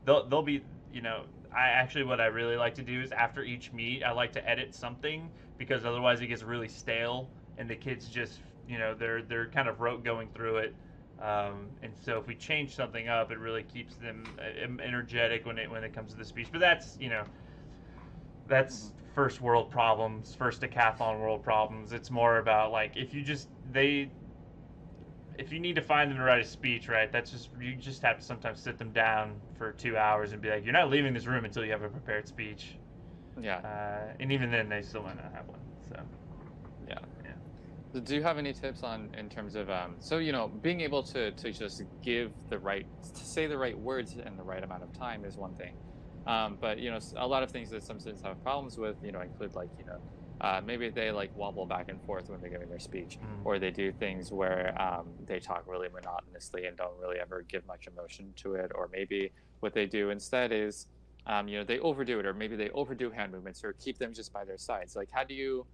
they'll be, what I really like to do is after each meet, I like to edit something because otherwise it gets really stale and the kids just, they're kind of rote going through it. And so if we change something up, it really keeps them energetic when it comes to the speech. But that's first world problems, first decathlon world problems. It's more about like if you need to find them to write a speech, right? You just have to sometimes sit them down for 2 hours and be like, you're not leaving this room until you have a prepared speech. Yeah. And even then, they still might not have one. So. Yeah. So do you have any tips in terms of being able to just say the right words in the right amount of time is one thing, but a lot of things that some students have problems with include maybe they wobble back and forth when they're giving their speech, or they do things where they talk really monotonously and don't really ever give much emotion to it, or maybe what they do instead is they overdo it, or maybe they overdo hand movements or keep them just by their sides. Like, how do you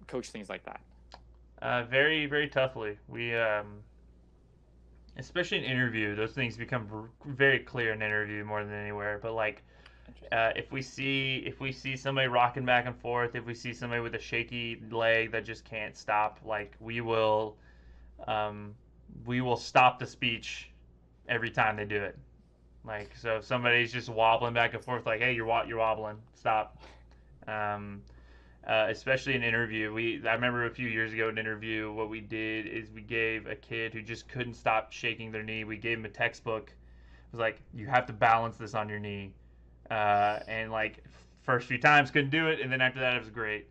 coach things like that? Very, very toughly. We, especially in interview, those things become very clear in interview more than anywhere. But if we see somebody rocking back and forth, if we see somebody with a shaky leg that just can't stop, we will stop the speech every time they do it. So if somebody's just wobbling back and forth, hey, you're wobbling, stop. Especially in interview, I remember a few years ago in interview, what we did is we gave a kid who just couldn't stop shaking their knee. We gave him a textbook. It was like, you have to balance this on your knee. And first few times couldn't do it, and then after that it was great.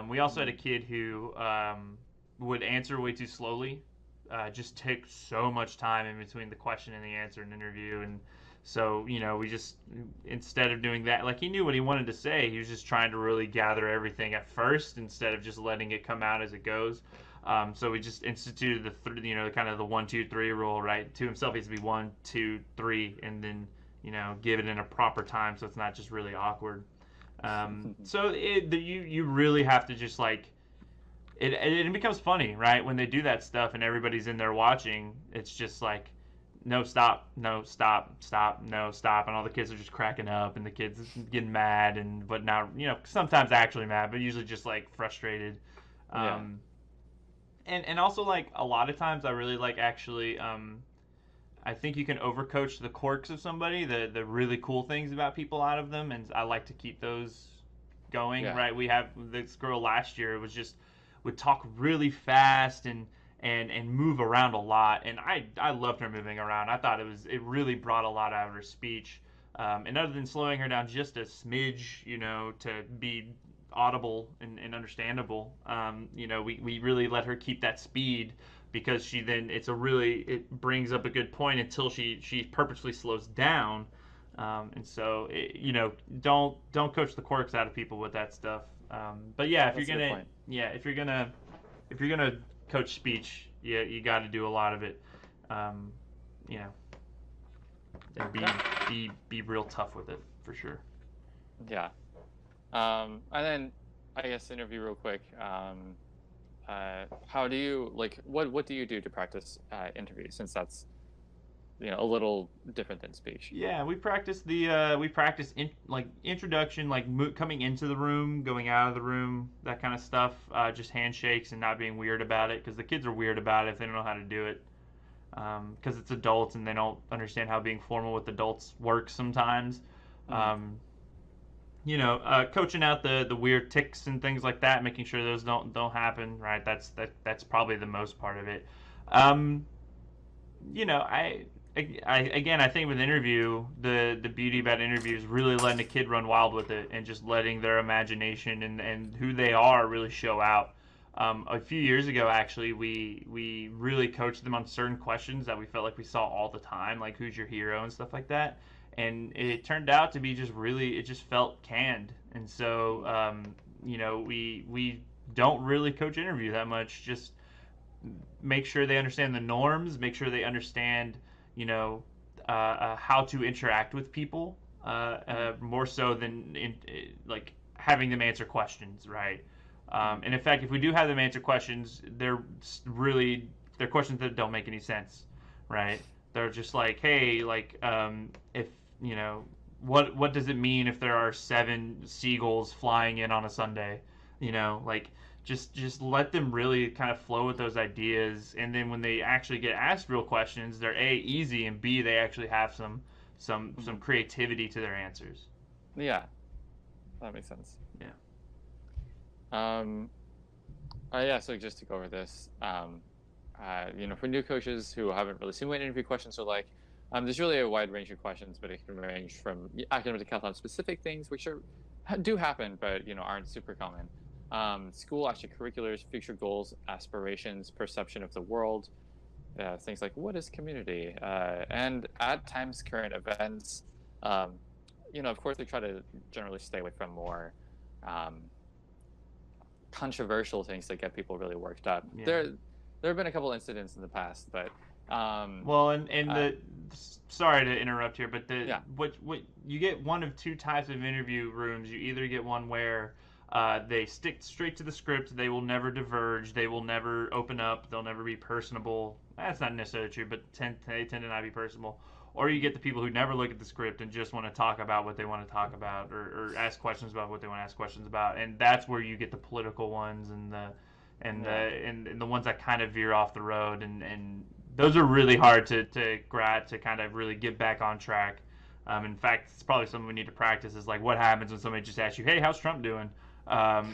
We also had a kid who would answer way too slowly. Just took so much time in between the question and the answer in interview, and so we just, instead of doing that, he knew what he wanted to say, he was just trying to really gather everything at first instead of just letting it come out as it goes. So we just instituted the kind of the 1, 2, 3 rule, right? To himself, he has to be 1, 2, 3, and then give it in a proper time so it's not just really awkward. So you really have to just it becomes funny, right? When they do that stuff and everybody's in there watching, it's just no, stop, no, stop, stop, no, stop, and all the kids are just cracking up, and the kids getting mad, but now, sometimes actually mad, but usually just frustrated. Yeah. And also a lot of times I really actually, I think you can overcoach the quirks of somebody, the really cool things about people out of them, and I like to keep those going, right? We have this girl last year would talk really fast and move around a lot, and I loved her moving around. I thought it really brought a lot out of her speech, and other than slowing her down just a smidge, to be audible and understandable, we really let her keep that speed, because it brings up a good point until she purposely slows down, and so don't coach the quirks out of people with that stuff. But yeah, if you're gonna coach speech, you got to do a lot of it, and be real tough with it for sure. Yeah. And then I guess interview real quick. How do you what do you do to practice interviews, since that's a little different than speech. Yeah, we practice introduction, like coming into the room, going out of the room, that kind of stuff. Just handshakes and not being weird about it, because the kids are weird about it if they don't know how to do it. Because it's adults and they don't understand how being formal with adults works sometimes. Coaching out the weird tics and things like that, making sure those don't happen. Right, that's probably the most part of it. I think with interview, the beauty about interview is really letting a kid run wild with it and just letting their imagination and who they are really show out. A few years ago, actually, we really coached them on certain questions that we felt like we saw all the time, like who's your hero and stuff like that. And it turned out to be it just felt canned. And so, we don't really coach interview that much. Just make sure they understand the norms, make sure they understand, how to interact with people, more so than like having them answer questions, right? And in fact, if we do have them answer questions, they're questions that don't make any sense, right? They're just like, hey, like, if what does it mean if there are 7 seagulls flying in on a Sunday? Like, just let them really kind of flow with those ideas, and then when they actually get asked real questions, they're easy, and B, they actually have some creativity to their answers. Yeah, that makes sense. Yeah. So just to go over this, for new coaches who haven't really seen what interview questions are like, there's really a wide range of questions, but it can range from academic decathlon specific things, which do happen, but aren't super common. School extracurriculars, future goals, aspirations, perception of the world, things like what is community, and at times current events. Of course, we try to generally stay away from more controversial things that get people really worked up. Yeah. There have been a couple incidents in the past, but sorry to interrupt here, but what you get one of two types of interview rooms. You either get one where they stick straight to the script. They will never diverge. They will never open up. They'll never be personable. That's not necessarily true, but they tend to not be personable. Or you get the people who never look at the script and just want to talk about what they want to talk about, or ask questions about what they want to ask questions about. And that's where you get the political ones and the ones that kind of veer off the road. And those are really hard to kind of really get back on track. In fact, it's probably something we need to practice, is like what happens when somebody just asks you, hey, how's Trump doing? That's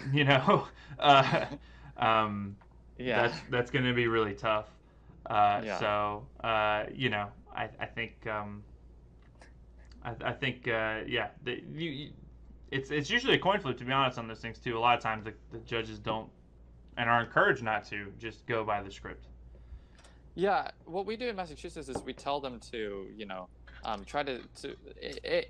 going to be really tough. It's usually a coin flip, to be honest, on those things too. A lot of times the judges don't and are encouraged not to just go by the script. Yeah, what we do in Massachusetts is we tell them to, try to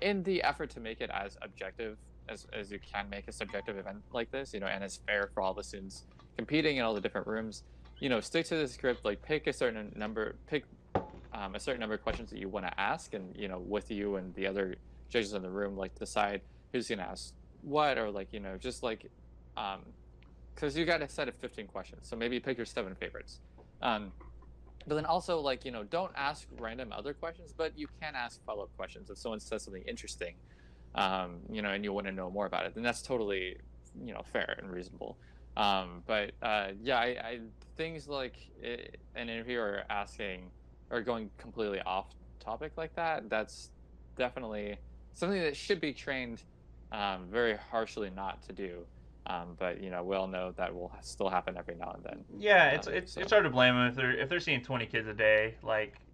in the effort to make it as objective as you can make a subjective event like this, and as fair for all the students competing in all the different rooms. Stick to the script, like pick a certain number of questions that you want to ask, and with you and the other judges in the room, like decide who's gonna ask what, or just like because you got a set of 15 questions, so maybe pick your 7 favorites. But then also, don't ask random other questions, but you can ask follow-up questions if someone says something interesting, and you want to know more about it. Then that's totally, fair and reasonable. Things like an interviewer asking or going completely off topic like that, that's definitely something that should be trained very harshly not to do. But we all know that will still happen every now and then. Yeah, it's hard to blame them if they're seeing 20 kids a day,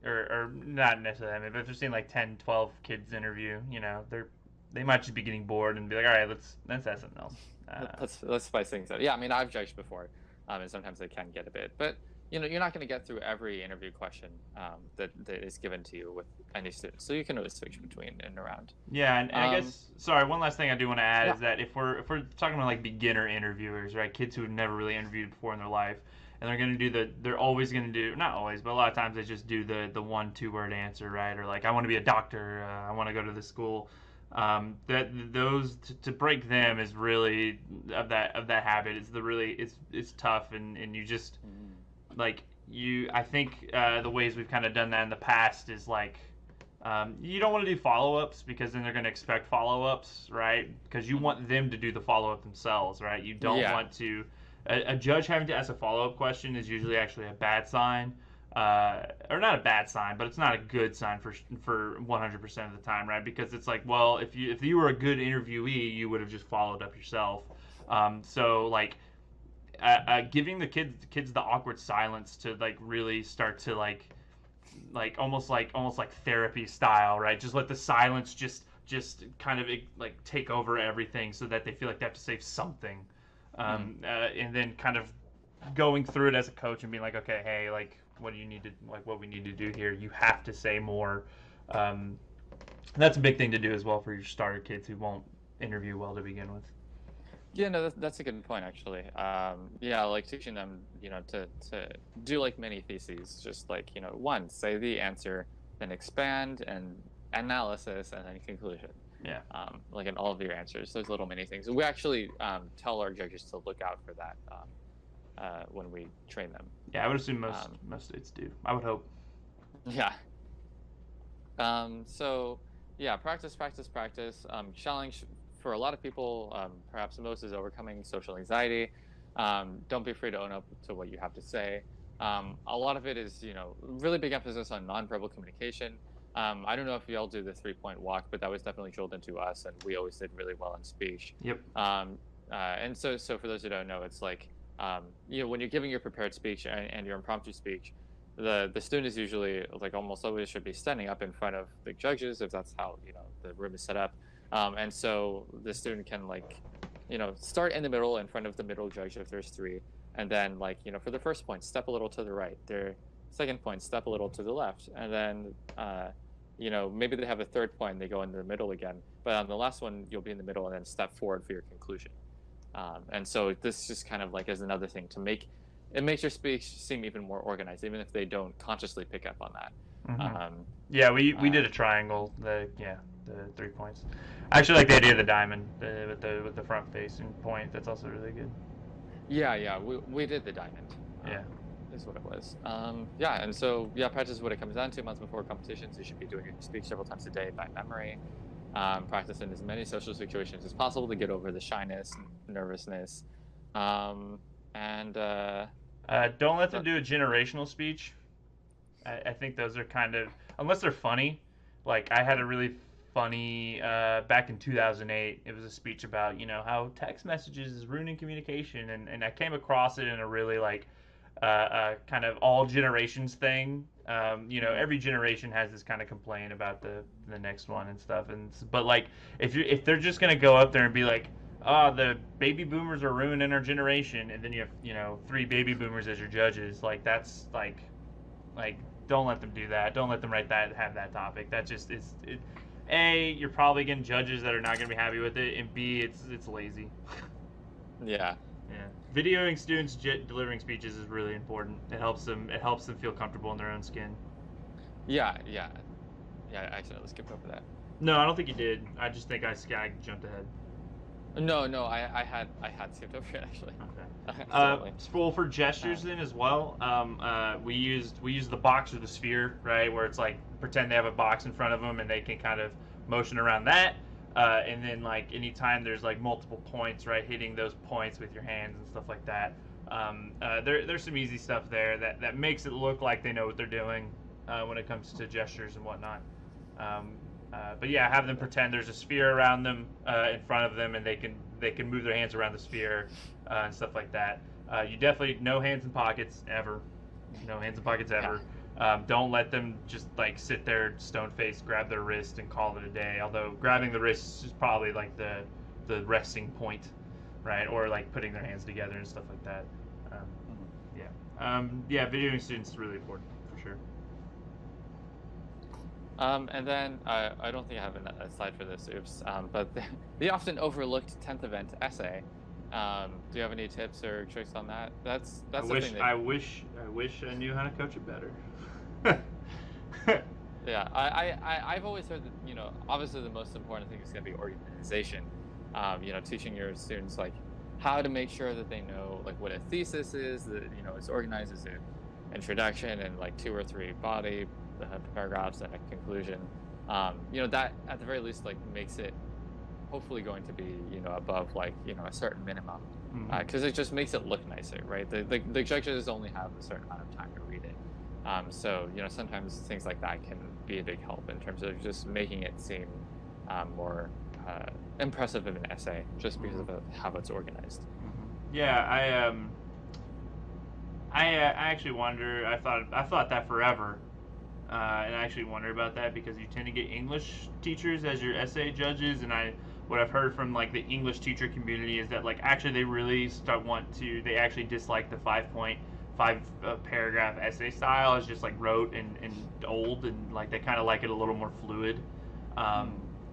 or not necessarily, but if they're seeing like 10, 12 kids interview, they might just be getting bored and be like, all right, let's ask something else. Let's spice things up. Yeah, I mean, I've judged before, and sometimes they can get a bit, but you're not going to get through every interview question that is given to you with any student, so you can always switch between and around. Yeah, and I guess, sorry, one last thing I do want to add is that if we're talking about like beginner interviewers, right, kids who have never really interviewed before in their life, and they're always going to do, not always, but a lot of times they just do the 1-2 word answer, right, or like I want to be a doctor, I want to go to this school. To break them is really of that habit. It's tough, and you just like I think the ways we've kind of done that in the past is like, you don't want to do follow-ups because then they're going to expect follow-ups, right? Because you want them to do the follow-up themselves, right? You don't want to. A judge having to ask a follow-up question is usually actually a bad sign, or not a bad sign, but it's not a good sign for 100% of the time, right? Because it's like, well, if you were a good interviewee, you would have just followed up yourself. So like, giving the kids the awkward silence to like really start to like almost like therapy style, right? Just let the silence just kind of like take over everything, so that they feel like they have to say something, and then kind of going through it as a coach and being like, okay, hey, like what do you need to what we need to do here? You have to say more. That's a big thing to do as well for your starter kids who won't interview well to begin with. Yeah, no, that's a good point, actually. Yeah, like teaching them, to do like mini theses, just like, one, say the answer, then expand and analysis, and then conclusion. Yeah. Like in all of your answers, those little mini things. We actually tell our judges to look out for that when we train them. Yeah, I would assume most states do. I would hope. Yeah. So, yeah, practice. Challenge for a lot of people, perhaps most, is overcoming social anxiety. Don't be afraid to own up to what you have to say. A lot of it is, really big emphasis on nonverbal communication. I don't know if y'all do the 3-point walk, but that was definitely drilled into us, and we always did really well in speech. Yep. And so for those who don't know, it's like, when you're giving your prepared speech and your impromptu speech, the student is usually, like, almost always should be standing up in front of the judges, if that's how, the room is set up. And so the student can, like, start in the middle, in front of the middle judge if there's 3, and then, like, for the first point, step a little to the right. Their second point, step a little to the left, and then maybe they have a third point and they go into the middle again. But on the last one, you'll be in the middle and then step forward for your conclusion. And so this just kind of like is another thing to make it makes your speech seem even more organized, even if they don't consciously pick up on that. Mm-hmm. Yeah, we did a triangle. The 3 points. I actually like the idea of the diamond with the front facing point. That's also really good. Yeah, we did the diamond. Yeah, is what it was. And so practice is what it comes down to. Months before competitions, you should be doing your speech several times a day by memory. Practice in as many social situations as possible to get over the shyness, nervousness, and don't let them do a generational speech. I think those are kind of, unless they're funny. Like, I had a really funny back in 2008. It was a speech about how text messages is ruining communication, and I came across it in a really like kind of all generations thing. Every generation has this kind of complaint about the next one and stuff, but like if they're just gonna go up there and be like, the baby boomers are ruining our generation, and then you have 3 baby boomers as your judges, like that's like don't let them do that. Don't let them have that topic. That just is it. A, you're probably getting judges that are not going to be happy with it, and B, it's lazy. Yeah. Videoing students delivering speeches is really important. It helps them feel comfortable in their own skin. Yeah. I accidentally skipped over that. No, I don't think you did. I just think I jumped ahead. No, I had skipped over it, actually. Okay. Well, for gestures then as well, we used the box or the sphere, right, where it's like pretend they have a box in front of them and they can kind of motion around that, and then like anytime there's like multiple points, right, hitting those points with your hands and stuff like that. There's some easy stuff there that makes it look like they know what they're doing when it comes to gestures and whatnot. But yeah, have them pretend there's a sphere around them in front of them, and they can move their hands around the sphere and stuff like that. You definitely no hands in pockets ever. No hands in pockets ever. Don't let them just like sit there stone faced, grab their wrist, and call it a day. Although grabbing the wrist is probably like the resting point, right? Or like putting their hands together and stuff like that. Videoing students is really important for sure. And then I don't think I have a slide for this, oops. But the often overlooked 10th event essay. Do you have any tips or tricks on that? That's I wish I knew how to coach it better. Yeah, I've always heard that obviously the most important thing is going to be organization. Teaching your students like how to make sure that they know like what a thesis is, that it's organized. Is it introduction and like 2 or 3 body paragraphs and a conclusion. That at the very least like makes it hopefully going to be above like a certain minimum, because it just makes it look nicer, right? The judges only have a certain amount of time to read it, so sometimes things like that can be a big help in terms of just making it seem more impressive of an essay, just because of how it's organized. Yeah, I actually wonder. I thought that forever, and I actually wonder about that because you tend to get English teachers as your essay judges, and what I've heard from like the English teacher community is that like actually they really they actually dislike the 5.5 paragraph essay style. It's just like rote and old, and like they kind of like it a little more fluid.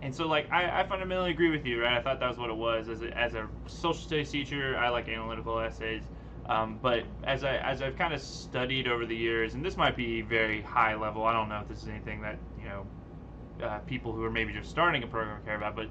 And so like I fundamentally agree with you, right? I thought that was what it was. As a social studies teacher, I like analytical essays. But as I've kind of studied over the years, and this might be very high level, I don't know if this is anything that people who are maybe just starting a program care about, but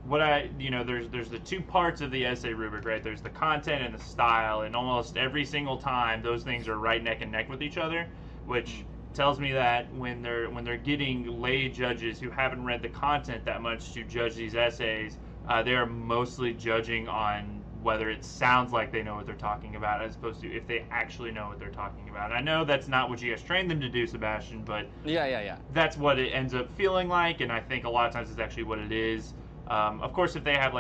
there's the 2 parts of the essay rubric, right? There's the content and the style, and almost every single time those things are right neck and neck with each other, which tells me that when they're getting lay judges who haven't read the content that much to judge these essays, they are mostly judging on whether it sounds like they know what they're talking about as opposed to if they actually know what they're talking about. And I know that's not what you guys trained them to do, Sebastian, but yeah, that's what it ends up feeling like, and I think a lot of times it's actually what it is. Of course, if they have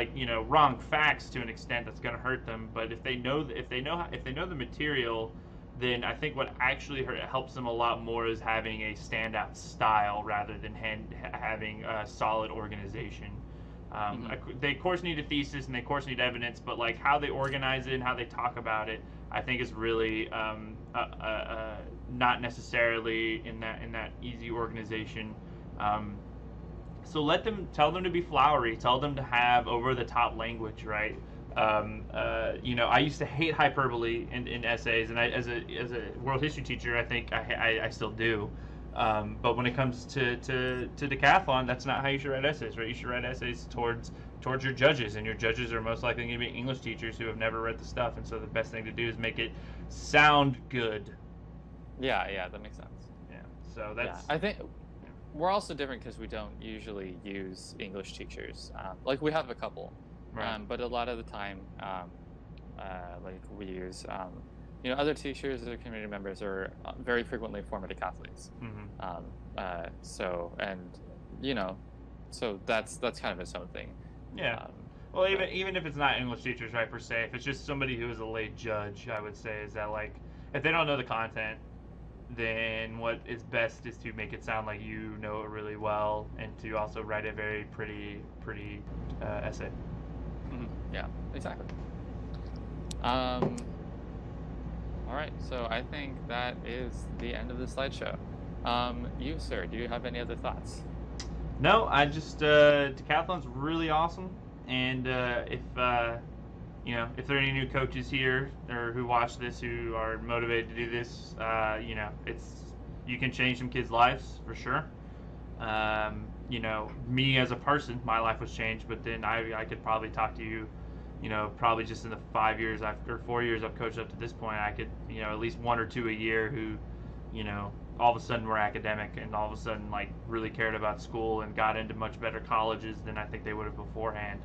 wrong facts to an extent, that's going to hurt them. But if they know the material, then I think what actually helps them a lot more is having a standout style rather than having a solid organization. They of course need a thesis and they of course need evidence, but like how they organize it and how they talk about it, I think is really not necessarily in that easy organization. So tell them to be flowery, tell them to have over the top language, right? I used to hate hyperbole in essays, and as a world history teacher, I think I still do. But when it comes to decathlon, that's not how you should write essays, right? You should write essays towards your judges, and your judges are most likely going to be English teachers who have never read the stuff, and so the best thing to do is make it sound good. Yeah, that makes sense. Yeah, so that's. Yeah, I think we're also different because we don't usually use English teachers. Like we have a couple, right. But a lot of the time, like we use. Other teachers or community members are very frequently former decathletes. So that's kind of its own thing. Yeah. Well, even if it's not English teachers, right, per se, if it's just somebody who is a lay judge, I would say is that like if they don't know the content, then what is best is to make it sound like you know it really well, and to also write a very pretty essay. Yeah, exactly. All right, so I think that is the end of the slideshow. You, sir, do you have any other thoughts? No, I just decathlon's really awesome, and if there are any new coaches here or who watch this who are motivated to do this, you can change some kids' lives for sure. Me as a person, my life was changed, but then I could probably talk to you. Probably just in the 4 years I've coached up to this point, I could, at least 1 or 2 a year who, all of a sudden were academic and all of a sudden like really cared about school and got into much better colleges than I think they would have beforehand.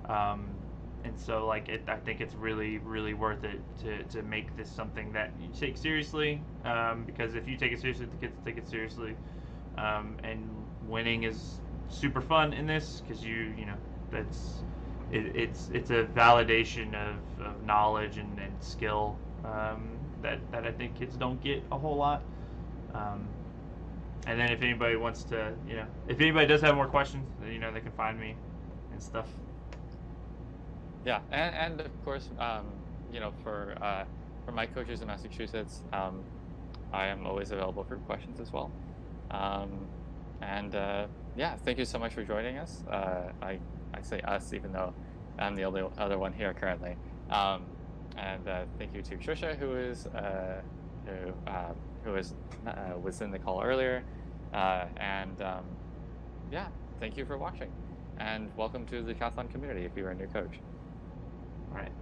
And so like I think it's really, really worth it to make this something that you take seriously, because if you take it seriously, the kids take it seriously. And winning is super fun in this because it's a validation of knowledge and skill that I think kids don't get a whole lot. And then if anybody wants to, if anybody does have more questions, they can find me and stuff. Yeah, and of course, for my coaches in Massachusetts, I am always available for questions as well. Thank you so much for joining us. I say us, even though I'm the only other one here currently. Thank you to Tricia, who was in the call earlier. Thank you for watching, and welcome to the decathlon community if you're a new coach. All right.